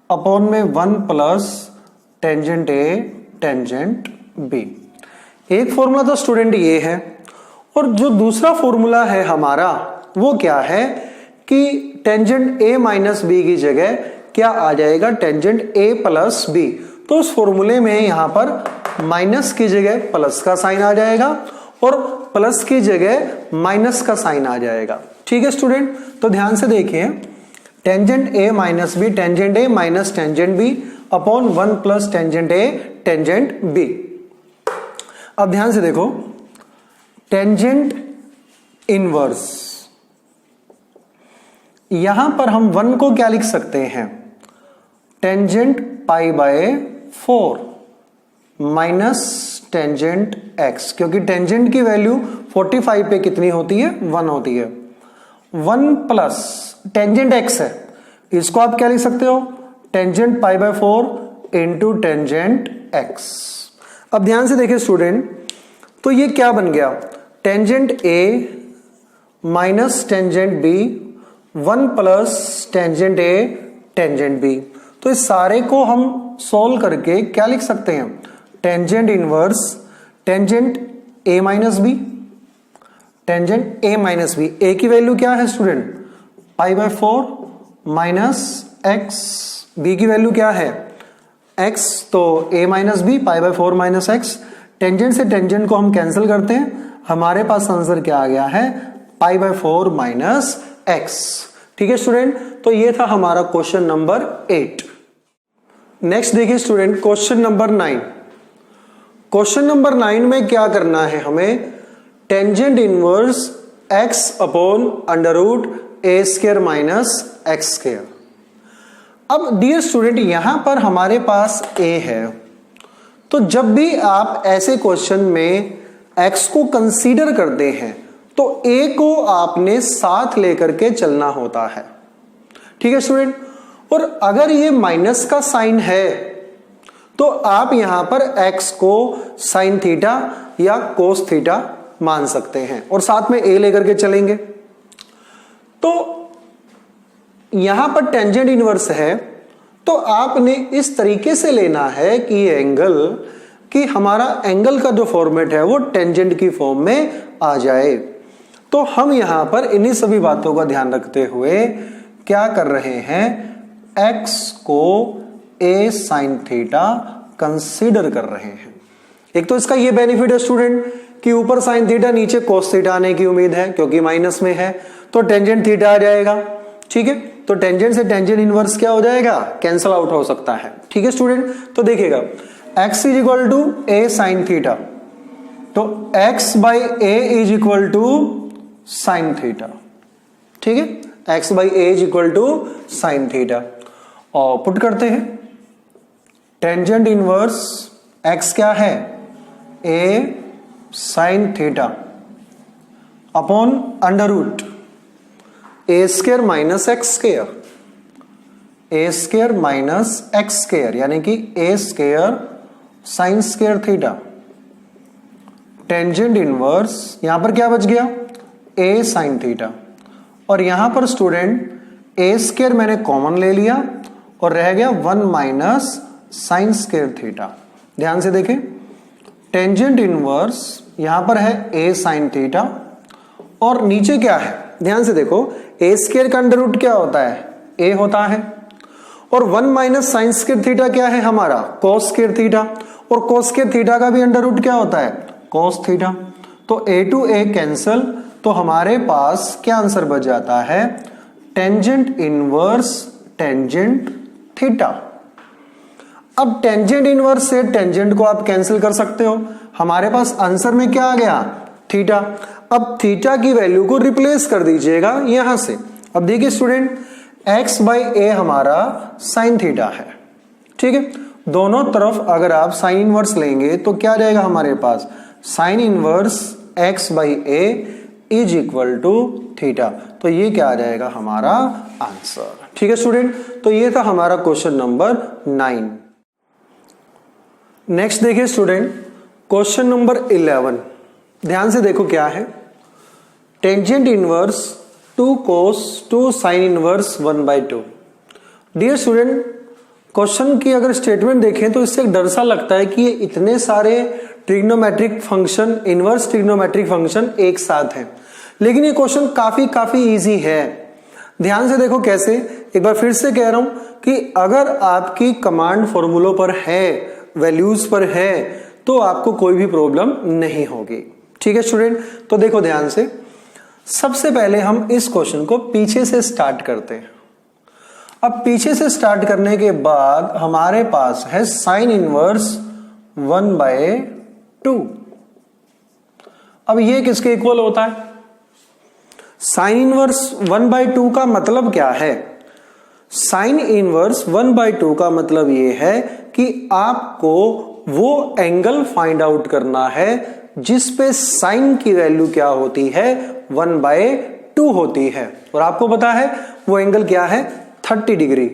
upon में 1 plus tangent A tangent B. एक फॉर्मूला तो स्टूडेंट ये है, और जो दूसरा फॉर्मूला है हमारा वो क्या है कि टेंजेंट ए माइनस बी की जगह क्या आ जाएगा, टेंजेंट ए प्लस बी। तो उस फॉर्मूले में यहां पर माइनस की जगह प्लस का साइन आ जाएगा और प्लस की जगह माइनस का साइन आ जाएगा। ठीक है स्टूडेंट, तो ध्यान से देखिए, tangent A minus B tangent A minus tangent B upon 1 plus tangent A tangent B. अब ध्यान से देखो, टेंजेंट इनवर्स, यहां पर हम 1 को क्या लिख सकते हैं, tangent pi by 4 minus tangent x, क्योंकि टेंजेंट की वैल्यू 45 पे कितनी होती है, 1 होती है। 1 प्लस टेंजेंट एक्स है, इसको आप क्या लिख सकते हो, tangent pi by 4 into tangent x. अब ध्यान से देखिए स्टूडेंट, तो ये क्या बन गया, tangent A minus tangent B 1 plus tangent A tangent B. तो इस सारे को हम सोल्व करके क्या लिख सकते हैं, tangent inverse tangent A minus B tangent A minus B. A की वैल्यू क्या है student, pi by 4 minus X, B की वैल्यू क्या है एक्स, तो A minus B pi by 4 minus X. Tangent से टेंजेंट को हम कैंसिल करते हैं, हमारे पास आंसर क्या आ गया है, पाई बाय 4 माइनस एक्स। ठीक है स्टूडेंट, तो ये था हमारा क्वेश्चन नंबर 8। नेक्स्ट देखिए student, question number 9। Question number 9 में क्या करना है हमें, tangent inverse X upon under root A square minus X square. अब डियर स्टूडेंट, यहां पर हमारे पास a है, तो जब भी आप ऐसे क्वेश्चन में x को कंसीडर करते हैं तो a को आपने साथ लेकर के चलना होता है। ठीक है स्टूडेंट, और अगर ये माइनस का साइन है तो आप यहां पर x को साइन थीटा या कोस थीटा मान सकते हैं और साथ में a लेकर के चलेंगे। तो यहां पर टेंजेंट इनवर्स है, तो आपने इस तरीके से लेना है कि ये एंगल, कि हमारा एंगल का जो फॉर्मेट है वो टेंजेंट की फॉर्म में आ जाए। तो हम यहां पर इन्हीं सभी बातों का ध्यान रखते हुए क्या कर रहे हैं, x को a sin थीटा कंसीडर कर रहे हैं। एक तो इसका ये बेनिफिट है स्टूडेंट कि ऊपर sin थीटा नीचे cos थीटा आने की उम्मीद है, क्योंकि माइनस में है तो टेंजेंट थीटा आ जाएगा। ठीक है, तो टेंजेंट से टेंजेंट इनवर्स क्या हो जाएगा, कैंसल आउट हो सकता है। ठीक है स्टूडेंट, तो देखिएगा x is equal to a sin theta, तो x by a is equal to sine theta. ठीक है, x by a is equal to sine theta, और पुट करते हैं, टेंजेंट इनवर्स x क्या है, a sine theta upon under root A square minus X square, A square minus X square, यानी कि A square sine square theta. Tangent inverse यहां पर क्या बच गया, ए साइन थीटा, और यहां पर स्टूडेंट ए स्क्वायर मैंने कॉमन ले लिया और रह गया 1 माइनस साइन स्क्वायर थीटा। ध्यान से देखें, टेंजेंट इनवर्स यहां पर है ए साइन थीटा और नीचे क्या है, ध्यान से देखो, ए स्क्वायर का अंडर रूट क्या होता है, ए होता है, और 1 माइनस साइन स्क्वायर थीटा क्या है हमारा, कोस स्क्वायर थीटा, और कोस स्क्वायर थीटा का भी अंडर रूट क्या होता है, कोस थीटा। तो ए टू ए कैंसल, तो हमारे पास क्या आंसर बच जाता है, टेंजेंट इनवर्स टेंजेंट थीटा। अब टेंजेंट इनवर्स से टेंजेंट को आप कैंसिल कर सकते हो, हमारे पास आंसर में क्या आ गया, थीटा। अब थीटा की वैल्यू को रिप्लेस कर दीजिएगा यहां से। अब देखिए स्टूडेंट, x बाई ए हमारा साइन थीटा है, ठीक है। दोनों तरफ अगर आप साइन इनवर्स लेंगे तो क्या रहेगा हमारे पास, sine inverse x by A is equal to theta. तो ये क्या आ जाएगा हमारा आंसर, ठीक है स्टूडेंट। तो ये था हमारा क्वेश्चन नंबर 9। नेक्स्ट देखिए स्टूडेंट, क्वेश्चन नंबर 11। ध्यान से देखो क्या है, tangent inverse 2 cos 2 sine inverse 1/2। Dear student, question की अगर स्टेटमेंट देखें तो इससे एक डर सा लगता है कि ये इतने सारे trigonometric function, inverse trigonometric function एक साथ हैं, लेकिन ये क्वेश्चन काफी इजी है। ध्यान से देखो कैसे, एक बार फिर से कह रहा हूं कि अगर आपकी कमांड फॉर्मूलों पर है, वैल्यूज पर है, तो आपको कोई भी प्रॉब्लम नहीं होगी, ठीक है स्टूडेंट। तो देखो ध्यान से, सबसे पहले हम इस क्वेश्चन को पीछे से स्टार्ट करते हैं। अब पीछे से स्टार्ट करने के बाद हमारे पास है साइन इनवर्स 1/2। अब ये किसके इक्वल होता है, साइन इनवर्स 1/2 का मतलब क्या है, साइन इनवर्स 1/2 का मतलब ये है कि आपको वो एंगल फाइंड आउट करना है जिस पे साइन की वैल्यू क्या होती है, 1/2 होती है। और आपको पता है वो एंगल क्या है, 30 डिग्री।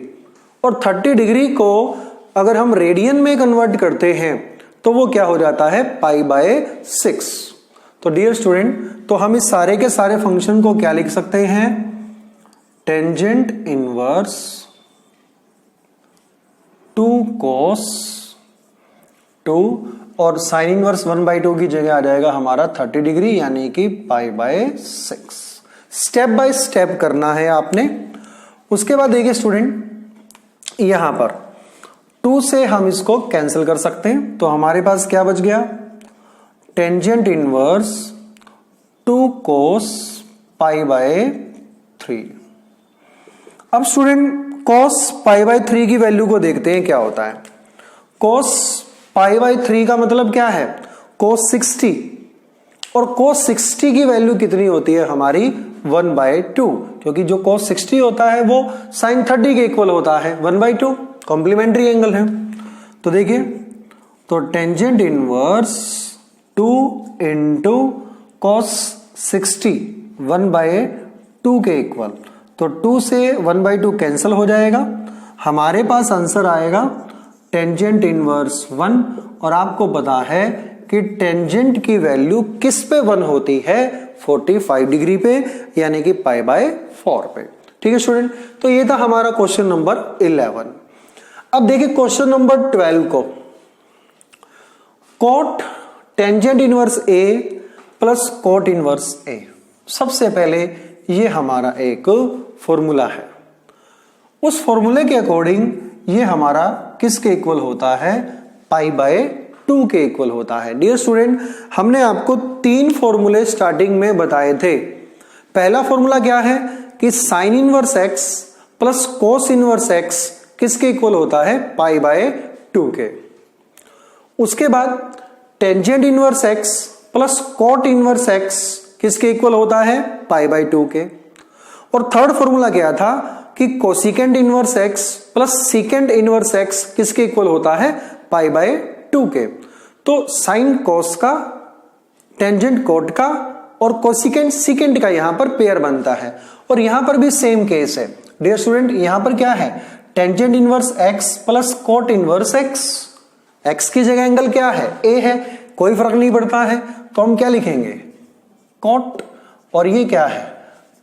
और 30 डिग्री को अगर हम रेडियन में कन्वर्ट करते हैं तो वो क्या हो जाता है, π/6। तो डियर स्टूडेंट, तो हम इस सारे के सारे फंक्शन को क्या लिख सकते हैं, टेंजेंट इनवर्स 2 cos 2 और साइन इनवर्स 1/2 की जगह आ जाएगा हमारा 30 डिग्री यानी कि π/6। स्टेप बाय स्टेप करना है आपने। उसके बाद देखिए स्टूडेंट, यहां पर 2 से हम इसको कैंसिल कर सकते हैं, तो हमारे पास क्या बच गया, टेंजेंट इनवर्स 2 cos π/3। अब स्टूडेंट cos π/3 की वैल्यू को देखते हैं क्या होता है। cos π/3 का मतलब क्या है, cos 60, और cos 60 की वैल्यू कितनी होती है हमारी, 1/2, क्योंकि जो cos 60 होता है वो sin 30 के इक्वल होता है, 1/2, कॉम्प्लीमेंट्री एंगल है। तो देखिए, तो टेंजेंट इनवर्स 2 इंटू cos 60 1/2 के इक्वल, तो 2 से 1/2 कैंसिल हो जाएगा, हमारे पास आंसर आएगा टेंजेंट इनवर्स 1। और आपको पता है कि टेंजेंट की वैल्यू किस पे 1 होती है, 45 डिग्री पे, यानी कि π/4 पे, ठीक है स्टूडेंट। तो ये था हमारा क्वेश्चन नंबर 11। अब देखिए क्वेश्चन नंबर 12 को, कोट टेंजेंट इनवर्स ए प्लस कोट इनवर्स ए। सबसे पहले ये हमारा एक फॉर्मूला है, उस फॉर्मूले के अकॉर्डिंग ये हमारा किसके इक्वल होता है, π/2 के इक्वल होता है। डियर स्टूडेंट, हमने आपको 3 फॉर्मूले स्टार्टिंग में बताए थे। पहला फॉर्मूला क्या है कि sine inverse x plus cos inverse x किसके इक्वल होता है, π/2 के। उसके बाद tangent inverse x plus cot inverse x किसके इक्वल होता है, π/2 के। और थर्ड फॉर्मूला क्या था कि cosecant inverse x plus secant inverse x किसके इक्वल होता है, π/2 के। तो साइन कोस का, टेंजेंट कोट का और कोसिकेंट सीकेंट का यहां पर पेयर बनता है। और यहां पर भी सेम केस है डियर स्टूडेंट, यहां पर क्या है, tangent inverse x plus cot inverse x की जगह एंगल क्या है, a है, कोई फर्क नहीं पड़ता है, तो हम क्या लिखेंगे, कोट, और ये क्या है,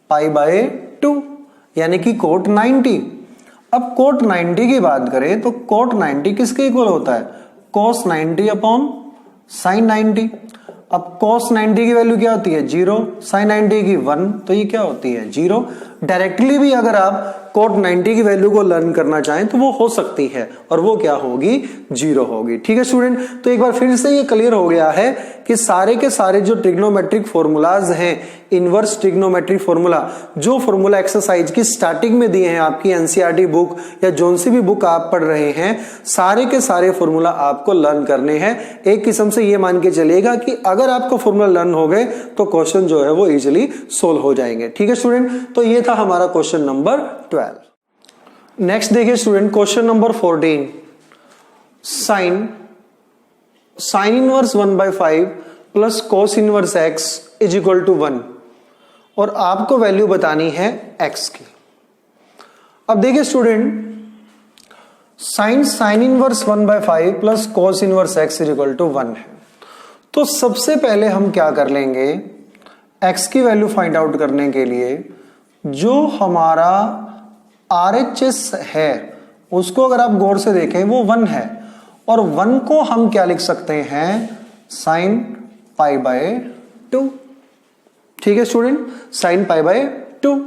π/2 यानी कि कोट 90। अब कोट 90 की बात करें तो कोट 90 किसके इक्वल होता है, cos 90 अपॉन sin 90। अब cos 90 की वैल्यू क्या होती है, 0, sin 90 की 1, तो ये क्या होती है 0। डायरेक्टली भी अगर आप cot 90 की वैल्यू को लर्न करना चाहें तो वो हो सकती है, और वो क्या होगी, 0 होगी। ठीक है स्टूडेंट, तो एक बार फिर से ये क्लियर हो गया है कि सारे के सारे जो ट्रिग्नोमेट्रिक फॉर्मूलाज हैं, इनवर्स ट्रिग्नोमेट्रिक फॉर्मूला, जो फॉर्मूला एक्सरसाइज की स्टार्टिंग में दिए हैं आपकी एनसीईआरटी बुक या जोन सी भी बुक आप पढ़ रहे हैं, सारे के सारे फॉर्मूला आपको लर्न करने हैं। एक किस्म से ये मान के चलिएगा कि अगर आपको फॉर्मूला लर्न हो गए तो क्वेश्चन जो है वो इजीली सोल्व हो जाएंगे। ठीक है स्टूडेंट, तो ये था हमारा क्वेश्चन नंबर 12। नेक्स्ट देखिए student, question number 14, sine inverse 1/5 plus cos inverse x is equal to 1, और आपको वैल्यू बतानी है x की। अब देखिए student, sine inverse 1/5 plus cos inverse x is equal to 1 है, तो सबसे पहले हम क्या कर लेंगे, x की वैल्यू फाइंड आउट करने के लिए जो हमारा RHS है उसको अगर आप गौर से देखें वो 1 है, और 1 को हम क्या लिख सकते हैं, साइन पाई बाय 2। ठीक है स्टूडेंट, साइन पाई बाय 2।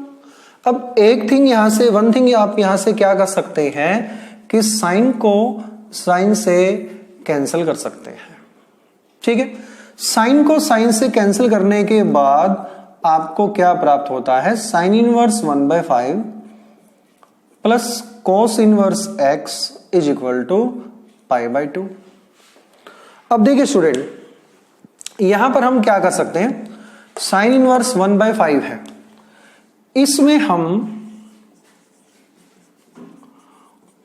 अब एक थिंग यहां से, वन थिंग आप यहां से क्या कर सकते हैं कि साइन को साइन से कैंसिल कर सकते हैं। ठीक है, साइन को साइन से कैंसिल करने के बाद आपको क्या प्राप्त होता है, sine inverse 1/5 plus cos inverse x is equal to pi by 2। अब देखिए स्टूडेंट, यहां पर हम क्या कर सकते हैं, साइन इनवर्स 1/5 है, इसमें हम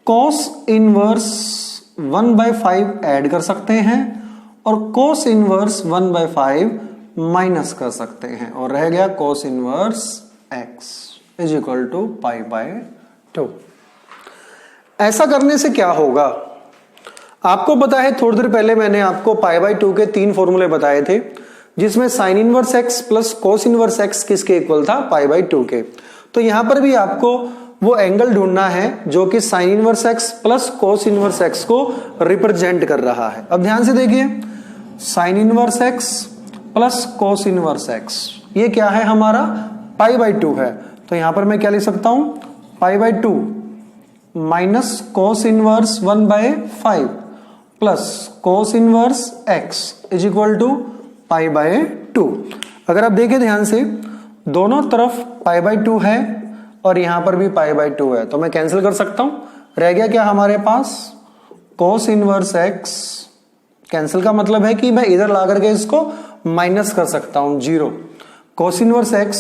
कोस इनवर्स 1/5 ऐड कर सकते हैं और कोस इनवर्स 1/5 माइनस कर सकते हैं, और रह गया cos inverse x is equal to pi by 2। ऐसा करने से क्या होगा, आपको पता है थोड़ी देर पहले मैंने आपको पाई बाय 2 के 3 फॉर्मूले बताए थे, जिसमें sign inverse x plus cos inverse x किसके इक्वल था, पाई बाय 2 के। तो यहां पर भी आपको वो एंगल ढूंढना है जो कि sine inverse x plus cos inverse x को रिप्रेजेंट कर रहा है। अब ध्यान से देखिए, sign inverse x plus cos inverse x, ये क्या है हमारा, पाई बाय 2 है, तो यहां पर मैं क्या लिख सकता हूं, pi by 2 minus cos inverse 1/5 plus cos inverse x is equal to pi by 2। अगर आप देखें ध्यान से, दोनों तरफ पाई बाय 2 है और यहां पर भी पाई बाय 2 है, तो मैं कैंसिल कर सकता हूं, रह गया क्या हमारे पास, कोस इनवर्स x। कैंसिल का मतलब है कि मैं इधर ला करके इसको माइनस कर सकता हूं, 0। Cos inverse x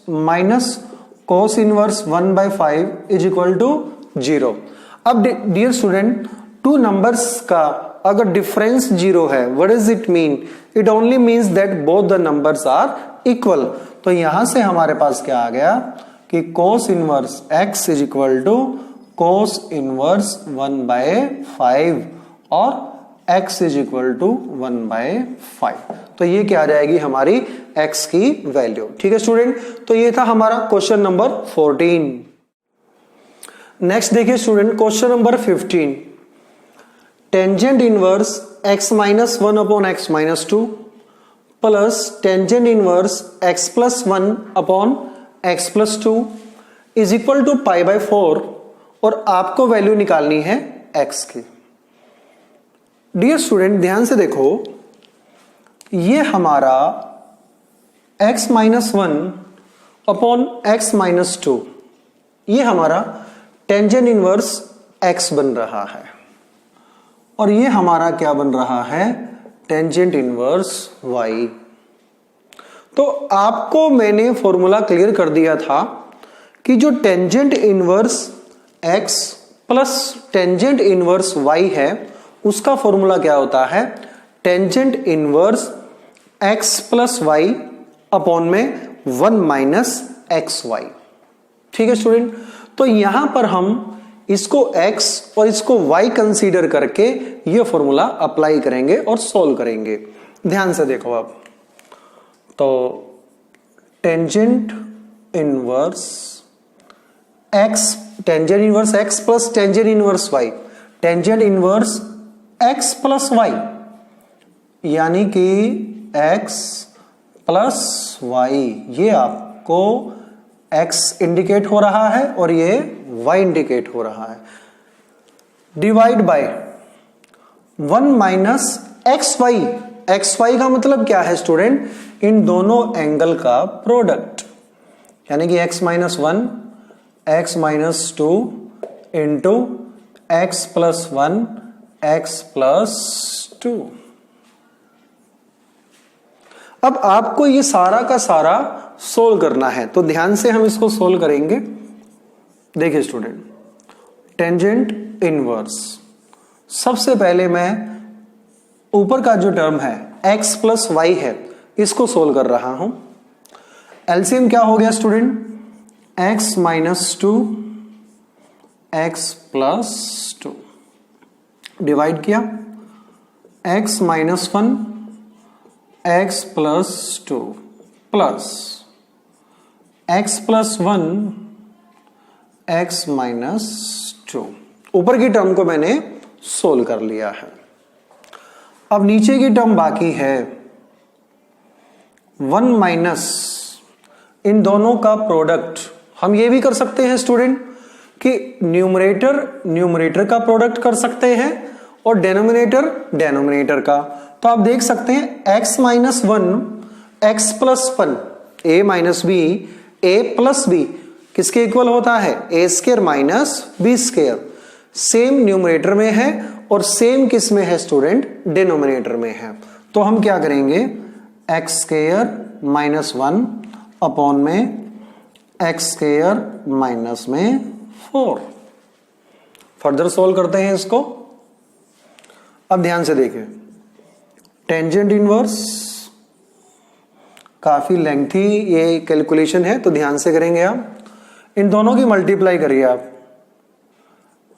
minus cos inverse 1/5 is equal to 0। अब डियर स्टूडेंट, 2 नंबर्स का अगर डिफरेंस 0 है, what does it mean, it only means that both the numbers are equal. तो यहां से हमारे पास क्या आ गया कि cos inverse x is equal to cos inverse 1/5 और x इज इक्वल टू 1/5। तो ये क्या आ जाएगी हमारी x की वैल्यू। ठीक है स्टूडेंट, तो ये था हमारा क्वेश्चन नंबर 14। नेक्स्ट देखिए student, question number 15, tangent inverse x minus 1 upon x minus 2 plus tangent inverse x plus 1 upon x plus 2 is equal to pi by 4, और आपको वैल्यू निकालनी है x की। डियर स्टूडेंट ध्यान से देखो, ये हमारा x minus 1 upon x minus 2, ये हमारा टेंजेंट इनवर्स x बन रहा है, और ये हमारा क्या बन रहा है, टेंजेंट इनवर्स y। तो आपको मैंने फॉर्मूला क्लियर कर दिया था कि जो tangent inverse x plus tangent inverse y है, उसका फॉर्मूला क्या होता है, tangent inverse x plus y upon में 1 माइनस एक्स वाई। ठीक है स्टूडेंट, तो यहां पर हम इसको x और इसको y कंसीडर करके ये फॉर्मूला अप्लाई करेंगे और सॉल्व करेंगे। ध्यान से देखो अब, तो tangent inverse x plus tangent inverse y, tangent inverse x plus y, यानी कि x प्लस वाई, ये आपको x इंडिकेट हो रहा है और ये y इंडिकेट हो रहा है, divide by 1 minus x y. X y का मतलब क्या है स्टूडेंट, इन दोनों एंगल का प्रोडक्ट, यानी कि x minus 1 x minus 2 into x plus 1 x plus 2। अब आपको ये सारा का सारा सोल्व करना है, तो ध्यान से हम इसको सोल्व करेंगे। देखिए स्टूडेंट, टेंजेंट इनवर्स, सबसे पहले मैं ऊपर का जो टर्म है x प्लस वाई है इसको सोल्व कर रहा हूं। एलसीएम क्या हो गया student, x minus 2 x plus 2 divide किया x minus 1 x plus 2 plus x plus 1 x minus 2। ऊपर की टर्म को मैंने सोल्व कर लिया है। अब नीचे की टर्म बाकी है 1 माइनस इन दोनों का प्रोडक्ट। हम ये भी कर सकते हैं स्टूडेंट कि न्यूमरेटर का प्रोडक्ट कर सकते हैं और डेनोमिनेटर का। तो आप देख सकते हैं x minus 1 x plus 1 a minus B a plus B किसके इक्वल होता है, a square minus B square. Same numerator में है और सेम किस में है स्टूडेंट, डिनोमिनेटर में है। तो हम क्या करेंगे, एक्स स्क्वायर माइनस 1 अपॉन में एक्स स्क्वायर माइनस में 4। फर्दर सोल्व करते हैं इसको। अब ध्यान से देखिए, टेंजेंट इनवर्स काफी लेंथी ये कैलकुलेशन है, तो ध्यान से करेंगे आप। इन दोनों की मल्टीप्लाई करिए आप,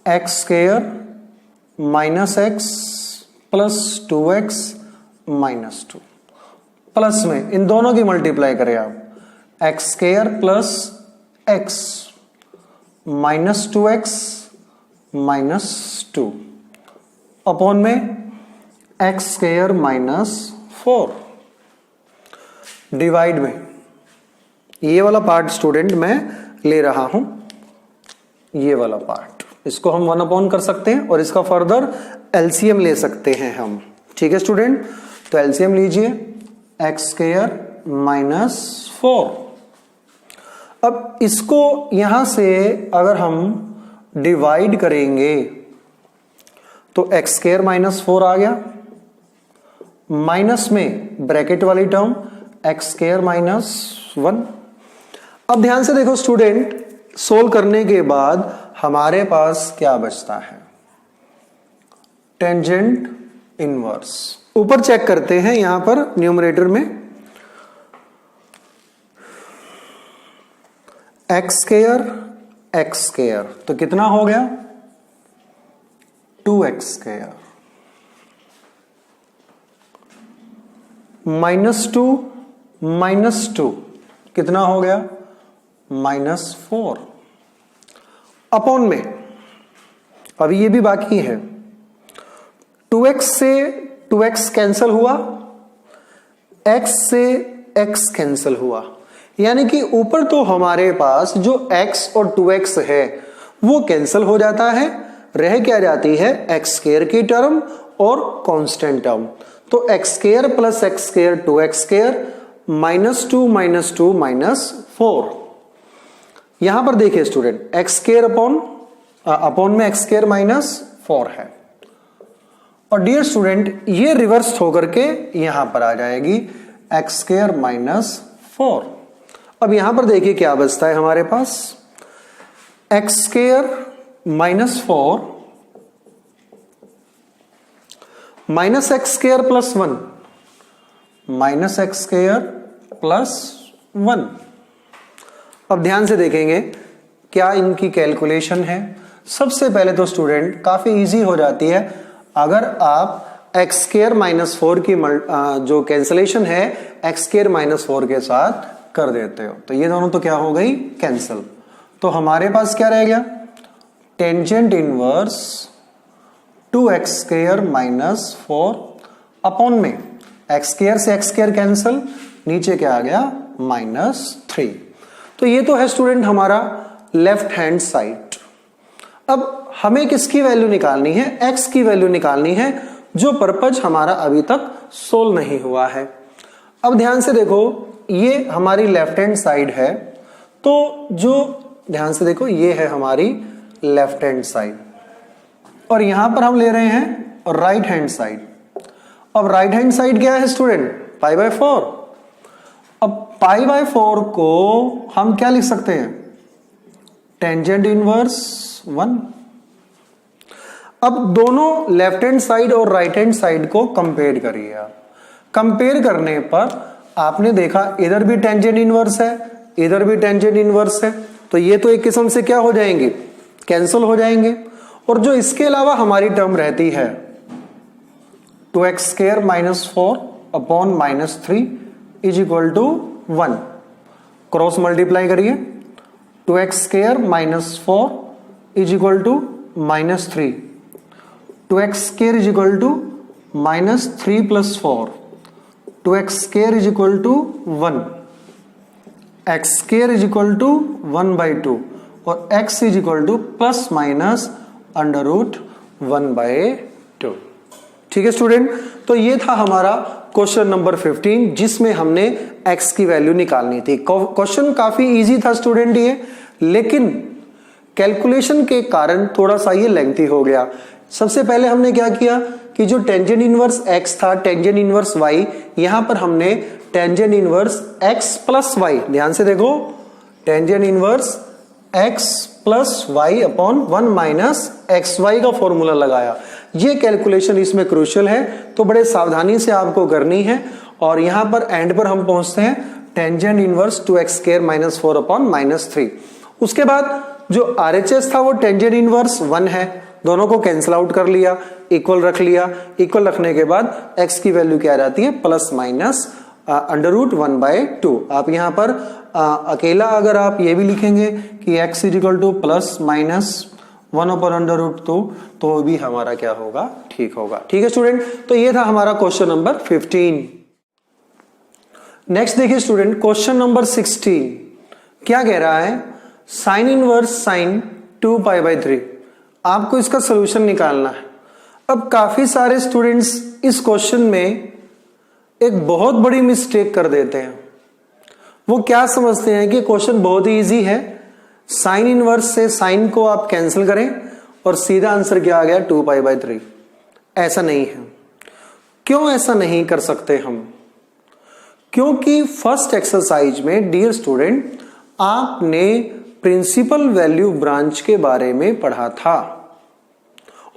x square minus x plus 2x minus 2 plus में इन दोनों की मल्टीप्लाई करें आप, x square plus x minus 2x minus 2 upon में एक्स स्क्वायर माइनस 4 डिवाइड में ये वाला पार्ट स्टूडेंट मैं ले रहा हूं, ये वाला पार्ट, इसको हम 1 अपॉन कर सकते हैं और इसका फर्दर एलसीएम ले सकते हैं हम। ठीक है स्टूडेंट, तो एलसीएम लीजिए, एक्स स्क्वायर माइनस 4। अब इसको यहां से अगर हम डिवाइड करेंगे तो एक्स स्क्वायर माइनस 4 आ गया, माइनस में ब्रैकेट वाली टर्म एक्स स्क्वायर माइनस 1। अब ध्यान से देखो स्टूडेंट, सोल्व करने के बाद हमारे पास क्या बचता है, टेंजेंट इनवर्स। ऊपर चेक करते हैं यहां पर न्यूमरेटर में, एक्स स्क्वायर तो कितना हो गया, 2x स्क्वायर माइनस 2 कितना हो गया, -4 अपॉन में, अभी ये भी बाकी है, 2x से 2x कैंसल हुआ, x से x कैंसल हुआ, यानी कि ऊपर तो हमारे पास जो x और 2x है वो कैंसल हो जाता है, रह क्या जाती है एक्स स्क्वायर की टर्म और कांस्टेंट टर्म। तो x square plus x square 2x square -2 -4। यहां पर देखिए स्टूडेंट, एक्स स्क्वायर अपॉन में एक्स स्क्वायर -4 है, और डियर स्टूडेंट ये रिवर्स होकर के यहां पर आ जाएगी एक्स स्क्वायर -4। अब यहां पर देखिए क्या बचता है हमारे पास, X square -4 minus X square plus 1 minus X square plus 1। अब ध्यान से देखेंगे क्या इनकी कैलकुलेशन है। सबसे पहले तो स्टूडेंट काफी इजी हो जाती है, अगर आप एक्स स्क्वायर -4 की जो कैंसलेशन है एक्स स्क्वायर -4 के साथ कर देते हो, तो ये दोनों तो क्या हो गई, कैंसल। तो हमारे पास क्या रह गया, tangent inverse 2x square -4 upon में एक्स स्क्वायर से एक्स स्क्वायर कैंसल, नीचे क्या आ गया -3। तो ये तो है स्टूडेंट हमारा लेफ्ट हैंड साइड। अब हमें किसकी वैल्यू निकालनी है, x की वैल्यू निकालनी है, जो पर्पज हमारा अभी तक सोल्व नहीं हुआ है। अब ध्यान से देखो, ये हमारी लेफ्ट हैंड साइड है, तो जो ध्यान से देखो ये है हमारी लेफ्ट हैंड साइड, और यहां पर हम ले रहे हैं राइट हैंड साइड। अब राइट हैंड साइड क्या है स्टूडेंट, π/4। अब π/4 को हम क्या लिख सकते हैं, टेंजेंट इनवर्स 1। अब दोनों लेफ्ट हैंड साइड और राइट हैंड साइड को कंपेयर करिए आप। कंपेयर करने पर आपने देखा इधर भी टेंजेंट इनवर्स है, इधर भी टेंजेंट इनवर्स है, तो ये तो एक किस्म से क्या हो जाएंगे, कैंसिल हो जाएंगे। और जो इसके अलावा हमारी टर्म रहती है 2x² - 4 upon -3 is equal to 1, cross multiply करिए, 2x² - 4 is equal to -3, 2x² is equal to -3 + 4, 2x² is equal to 1, x² is equal to 1/2 और x इज इक्वल टू ±√1/2। ठीक है स्टूडेंट, तो ये था हमारा क्वेश्चन नंबर 15 जिसमें हमने x की वैल्यू निकालनी थी। क्वेश्चन काफी इजी था स्टूडेंट ये, लेकिन कैलकुलेशन के कारण थोड़ा सा ये लेंथी हो गया। सबसे पहले हमने क्या किया कि जो टेंजेंट इनवर्स x था, टेंजेंट इनवर्स y, यहां पर हमने tangent inverse x plus y, ध्यान से देखो, tangent inverse x plus y upon 1 minus XY का फॉर्मूला लगाया। ये कैलकुलेशन इसमें क्रूशियल है, तो बड़े सावधानी से आपको करनी है। और यहां पर एंड पर हम पहुंचते हैं टेंजेंट इनवर्स 2x² - 4 अपॉन -3। उसके बाद जो RHS था वो टेंजेंट इनवर्स 1 है, दोनों को कैंसिल आउट कर लिया, इक्वल रख लिया। इक्वल रखने के बाद x की वैल्यू क्या रहती है, ±√1/2। आप यहां पर अकेला अगर आप ये भी लिखेंगे कि x इज इक्वल टू +(1/√2) तो भी हमारा क्या होगा, ठीक होगा। ठीक है स्टूडेंट, तो ये था हमारा क्वेश्चन नंबर 15। नेक्स्ट देखिए स्टूडेंट, क्वेश्चन नंबर 16 क्या कह रहा है, साइन इनवर्स साइन 2π/3। आपको इसका सोल्यूशन निकालना है। अब काफी सारे स्टूडेंट्स इस क्वेश्चन में एक बहुत बड़ी मिस्टेक कर देते हैं। वो क्या समझते हैं कि क्वेश्चन बहुत ही इजी है, साइन इनवर्स से साइन को आप कैंसिल करें और सीधा आंसर क्या आ गया, 2π/3। ऐसा नहीं है। क्यों ऐसा नहीं कर सकते हम, क्योंकि फर्स्ट एक्सरसाइज में डियर स्टूडेंट आपने प्रिंसिपल वैल्यू ब्रांच के बारे में पढ़ा था,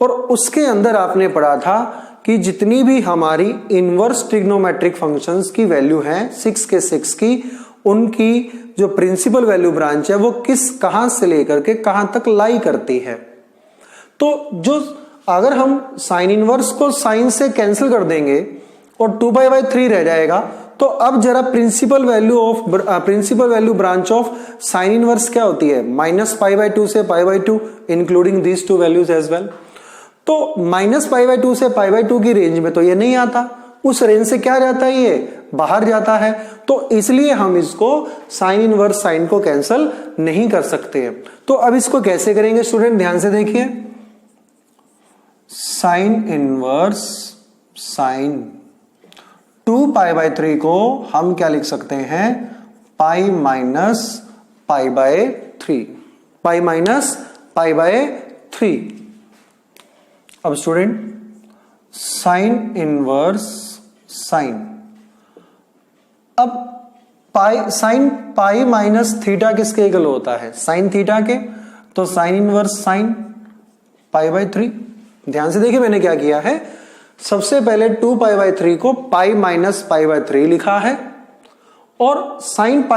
और उसके अंदर आपने पढ़ा था कि जितनी भी हमारी इनवर्स ट्रिग्नोमेट्रिक फंक्शंस की वैल्यू है 6 के 6 की, उनकी जो प्रिंसिपल वैल्यू ब्रांच है वो कहां से लेकर के कहां तक लाई करती है। तो जो अगर हम साइन इनवर्स को साइन से कैंसिल कर देंगे और 2π/3 रह जाएगा, तो अब जरा principal value branch of sine inverse क्या होती है, -π/2 से π/2 including these two values as well. तो -π/2 से π/2 की रेंज में तो ये नहीं आता, उस रेंज से क्या जाता है, ये बाहर जाता है। तो इसलिए हम इसको साइन इनवर्स साइन को कैंसिल नहीं कर सकते हैं। तो अब इसको कैसे करेंगे स्टूडेंट, ध्यान से देखिए, साइन इनवर्स साइन 2π/3 को हम क्या लिख सकते हैं, π - π/3, π - π/3। अब स्टूडेंट साइन इनवर्स साइन, अब साइन पाई माइनस थीटा किसके इक्वल होता है, साइन थीटा के, तो साइन इनवर्स साइन π/3। ध्यान से देखिए मैंने क्या किया है, सबसे पहले 2π/3 को π - π/3 लिखा है और साइन π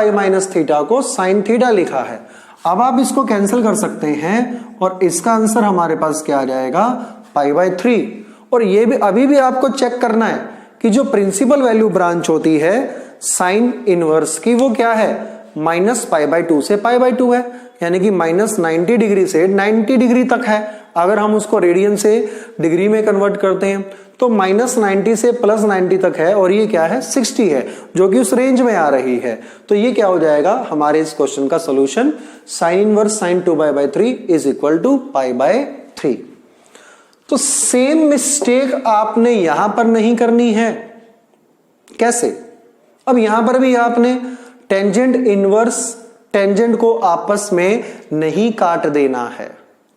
- थीटा को साइन थीटा लिखा है। अब आप इसको कैंसिल कर सकते हैं और इसका आंसर हमारे पास क्या आ जाएगा, π/3। और ये भी अभी भी आपको चेक करना है कि जो प्रिंसिपल वैल्यू ब्रांच होती है साइन इनवर्स की वो क्या है, -π/2 से π/2 है, यानी कि -90 डिग्री से 90 डिग्री तक है। अगर हम उसको रेडियन से डिग्री में कन्वर्ट करते हैं तो -90 से +90 तक है और ये क्या है 60 है, जो कि उस रेंज में आ रही है। तो ये क्या हो जाएगा हमारे इस क्वेश्चन का solution, sin inverse sin 2π/3 is equal to π/3। तो सेम मिस्टेक आपने यहां पर नहीं करनी है। कैसे? अब यहां पर भी आपने टेंजेंट इनवर्स टेंजेंट को आपस में नहीं काट देना है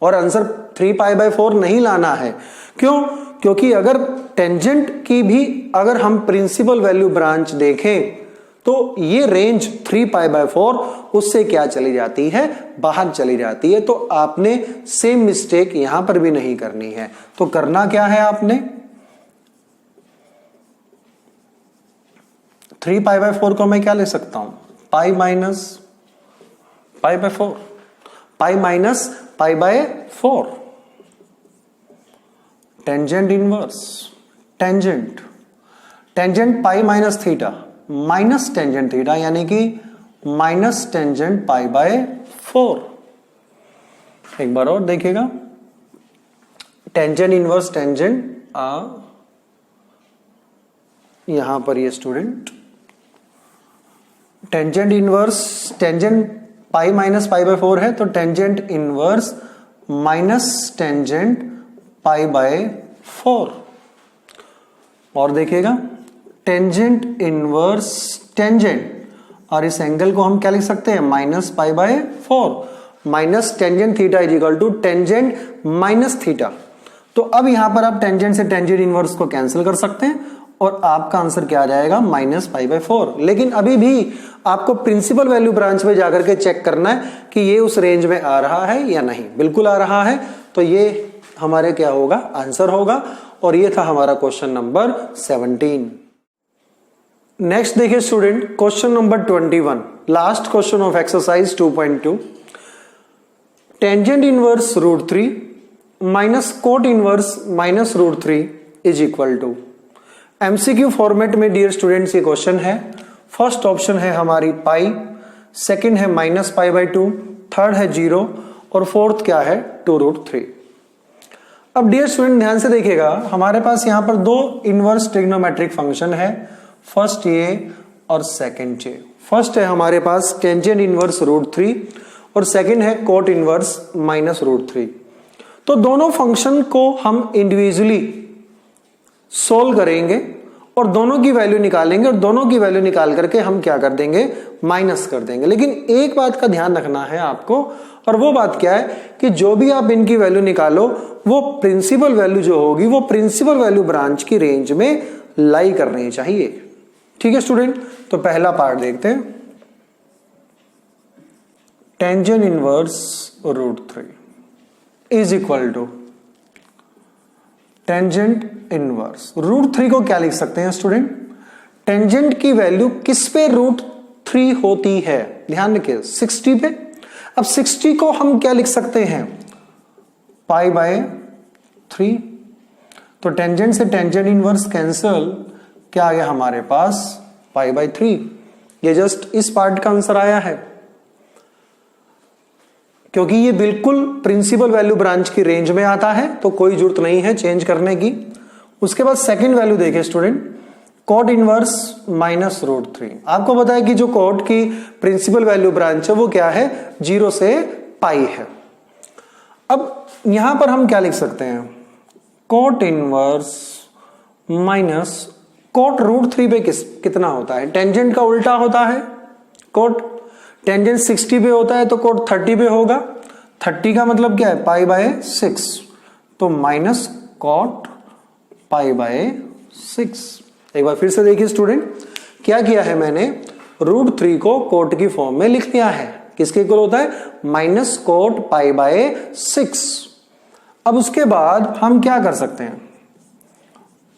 और आंसर 3π/4 नहीं लाना है। क्यों? क्योंकि अगर टेंजेंट की भी अगर हम प्रिंसिपल वैल्यू ब्रांच देखें तो ये रेंज 3π/4 उससे क्या चली जाती है, बाहर चली जाती है। तो आपने सेम मिस्टेक यहां पर भी नहीं करनी है। तो करना क्या है आपने, 3π/4 को मैं क्या ले सकता हूं, pi minus π/4, pi minus π/4, tangent inverse tangent pi minus theta minus tangent theta, यानी कि माइनस टेंजेंट π/4। एक बार और देखिएगा, टेंजेंट इनवर्स टेंजेंट यहां पर ये student tangent inverse tangent pi minus π/4 है, तो टेंजेंट इनवर्स माइनस टेंजेंट π/4। और देखिएगा टेंजेंट इनवर्स टेंजेंट, और इस एंगल को हम क्या लिख सकते हैं, minus π/4 minus tangent theta is equal to tangent minus theta. तो अब यहां पर आप टेंजेंट से टेंजेंट इनवर्स को कैंसिल कर सकते हैं और आपका आंसर क्या आ जाएगा, माइनस π/4। लेकिन अभी भी आपको प्रिंसिपल वैल्यू ब्रांच में जाकर के चेक करना है कि ये उस रेंज में आ रहा है या नहीं। बिल्कुल आ रहा है, तो ये हमारे क्या होगा, आंसर होगा। और ये था हमारा क्वेश्चन नंबर 17। नेक्स्ट देखिए student, question number 21, last question of exercise 2.2। Tangent inverse √3 minus cot inverse minus √3 is equal to. MCQ format में डियर स्टूडेंट्स ये क्वेश्चन है। फर्स्ट ऑप्शन है हमारी पाई, सेकंड है माइनस π/2, थर्ड है 0 और फोर्थ क्या है 2√3। अब डियर स्टूडेंट ध्यान से देखिएगा, हमारे पास यहां पर दो इनवर्स ट्रिग्नोमेट्रिक फंक्शन है, फर्स्ट ये और सेकंड ये। फर्स्ट है हमारे पास टेंजेंट इनवर्स √3 और सेकंड है कोट इनवर्स माइनस √3। तो दोनों फंक्शन को हम इंडिविजुअली सोल्व करेंगे और दोनों की वैल्यू निकालेंगे और दोनों की वैल्यू निकाल करके हम क्या कर देंगे, माइनस कर देंगे। लेकिन एक बात का ध्यान रखना है आपको, और वो बात क्या है कि जो भी आप इनकी वैल्यू निकालो वो प्रिंसिपल वैल्यू जो होगी वो प्रिंसिपल वैल्यू ब्रांच की रेंज में लाई करनी चाहिए। ठीक है स्टूडेंट, तो पहला पार्ट देखते हैं, tangent inverse √3 is equal to tangent inverse √3 को क्या लिख सकते हैं स्टूडेंट, टेंजेंट की वैल्यू किस पे √3 होती है, ध्यान रखिए 60 पे। अब 60 को हम क्या लिख सकते हैं, π/3। तो टेंजेंट से टेंजेंट इनवर्स कैंसल, क्या आ गया हमारे पास π/3। ये जस्ट इस पार्ट का आंसर आया है, क्योंकि ये बिल्कुल प्रिंसिपल वैल्यू ब्रांच की रेंज में आता है, तो कोई जरूरत नहीं है चेंज करने की। उसके बाद सेकंड वैल्यू देखिए स्टूडेंट, कोट इनवर्स माइनस √3। आपको पता है कि जो कोट की प्रिंसिपल वैल्यू ब्रांच है वो क्या है, 0 से पाई है। अब यहां पर हम क्या लिख सकते हैं, कोट इनवर्स माइनस कोट √3 पे कितना होता है, टेंजेंट का उल्टा होता है। कोट टेंजेंट 60 पे होता है तो कोट 30 पे होगा। 30 का मतलब क्या है, π/6, तो माइनस कोट π/6। एक बार फिर से देखिए स्टूडेंट, क्या किया है मैंने, √3 को कोट की फॉर्म में लिख लिया है। किसके इक्वल होता है, माइनस कोट π/6। अब उसके बाद हम क्या कर सकते हैं,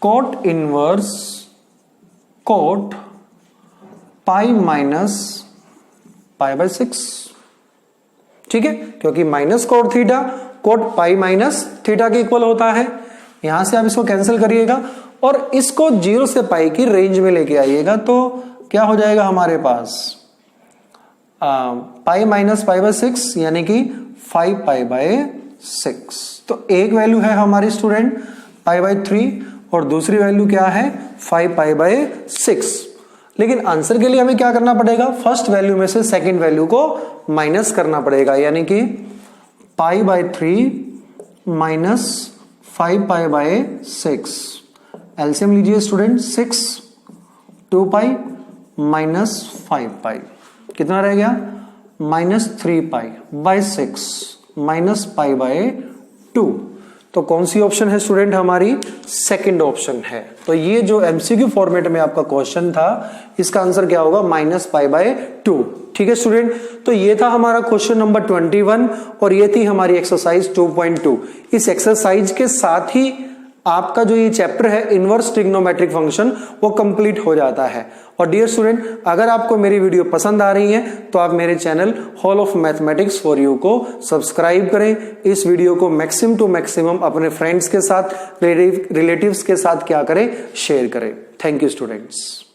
cot inverse cot pi minus π/6। ठीक है, क्योंकि minus cot theta cot pi minus theta के इक्वल होता है। यहां से आप इसको कैंसिल करिएगा और इसको 0 से पाई की रेंज में लेके आइएगा, तो क्या हो जाएगा हमारे पास, पाई माइनस π/6 यानी कि 5π/6 6। तो एक वैल्यू है हमारी स्टूडेंट पाई बाय 3 और दूसरी वैल्यू क्या है 5 पाई बाय 6। लेकिन आंसर के लिए हमें क्या करना पड़ेगा, फर्स्ट वैल्यू में से सेकंड वैल्यू को माइनस करना पड़ेगा, यानी कि pi by 3 minus 5 pi by 6। LCM लीजिए स्टूडेंट, 6 2 पाई माइनस 5 पाई, कितना रह गया minus 3 pi by 6 minus pi by 2। तो कौन सी ऑप्शन है स्टूडेंट हमारी, सेकंड ऑप्शन है। तो ये जो एमसीक्यू फॉर्मेट में आपका क्वेश्चन था, इसका आंसर क्या होगा माइनस पाई बाय 2। ठीक है स्टूडेंट, तो ये था हमारा क्वेश्चन नंबर 21 और ये थी हमारी एक्सरसाइज 2.2। इस एक्सरसाइज के साथ ही आपका जो ये चैप्टर है इनवर्स ट्रिग्नोमेट्रिक फंक्शन वो कंप्लीट हो जाता है। और डियर स्टूडेंट, अगर आपको मेरी वीडियो पसंद आ रही है तो आप मेरे channel hall of mathematics for you को सब्सक्राइब करें। इस वीडियो को मैक्सिमम टू मैक्सिमम अपने फ्रेंड्स के साथ, रिलेटिव्स के साथ क्या करें, शेयर करें। Thank you students.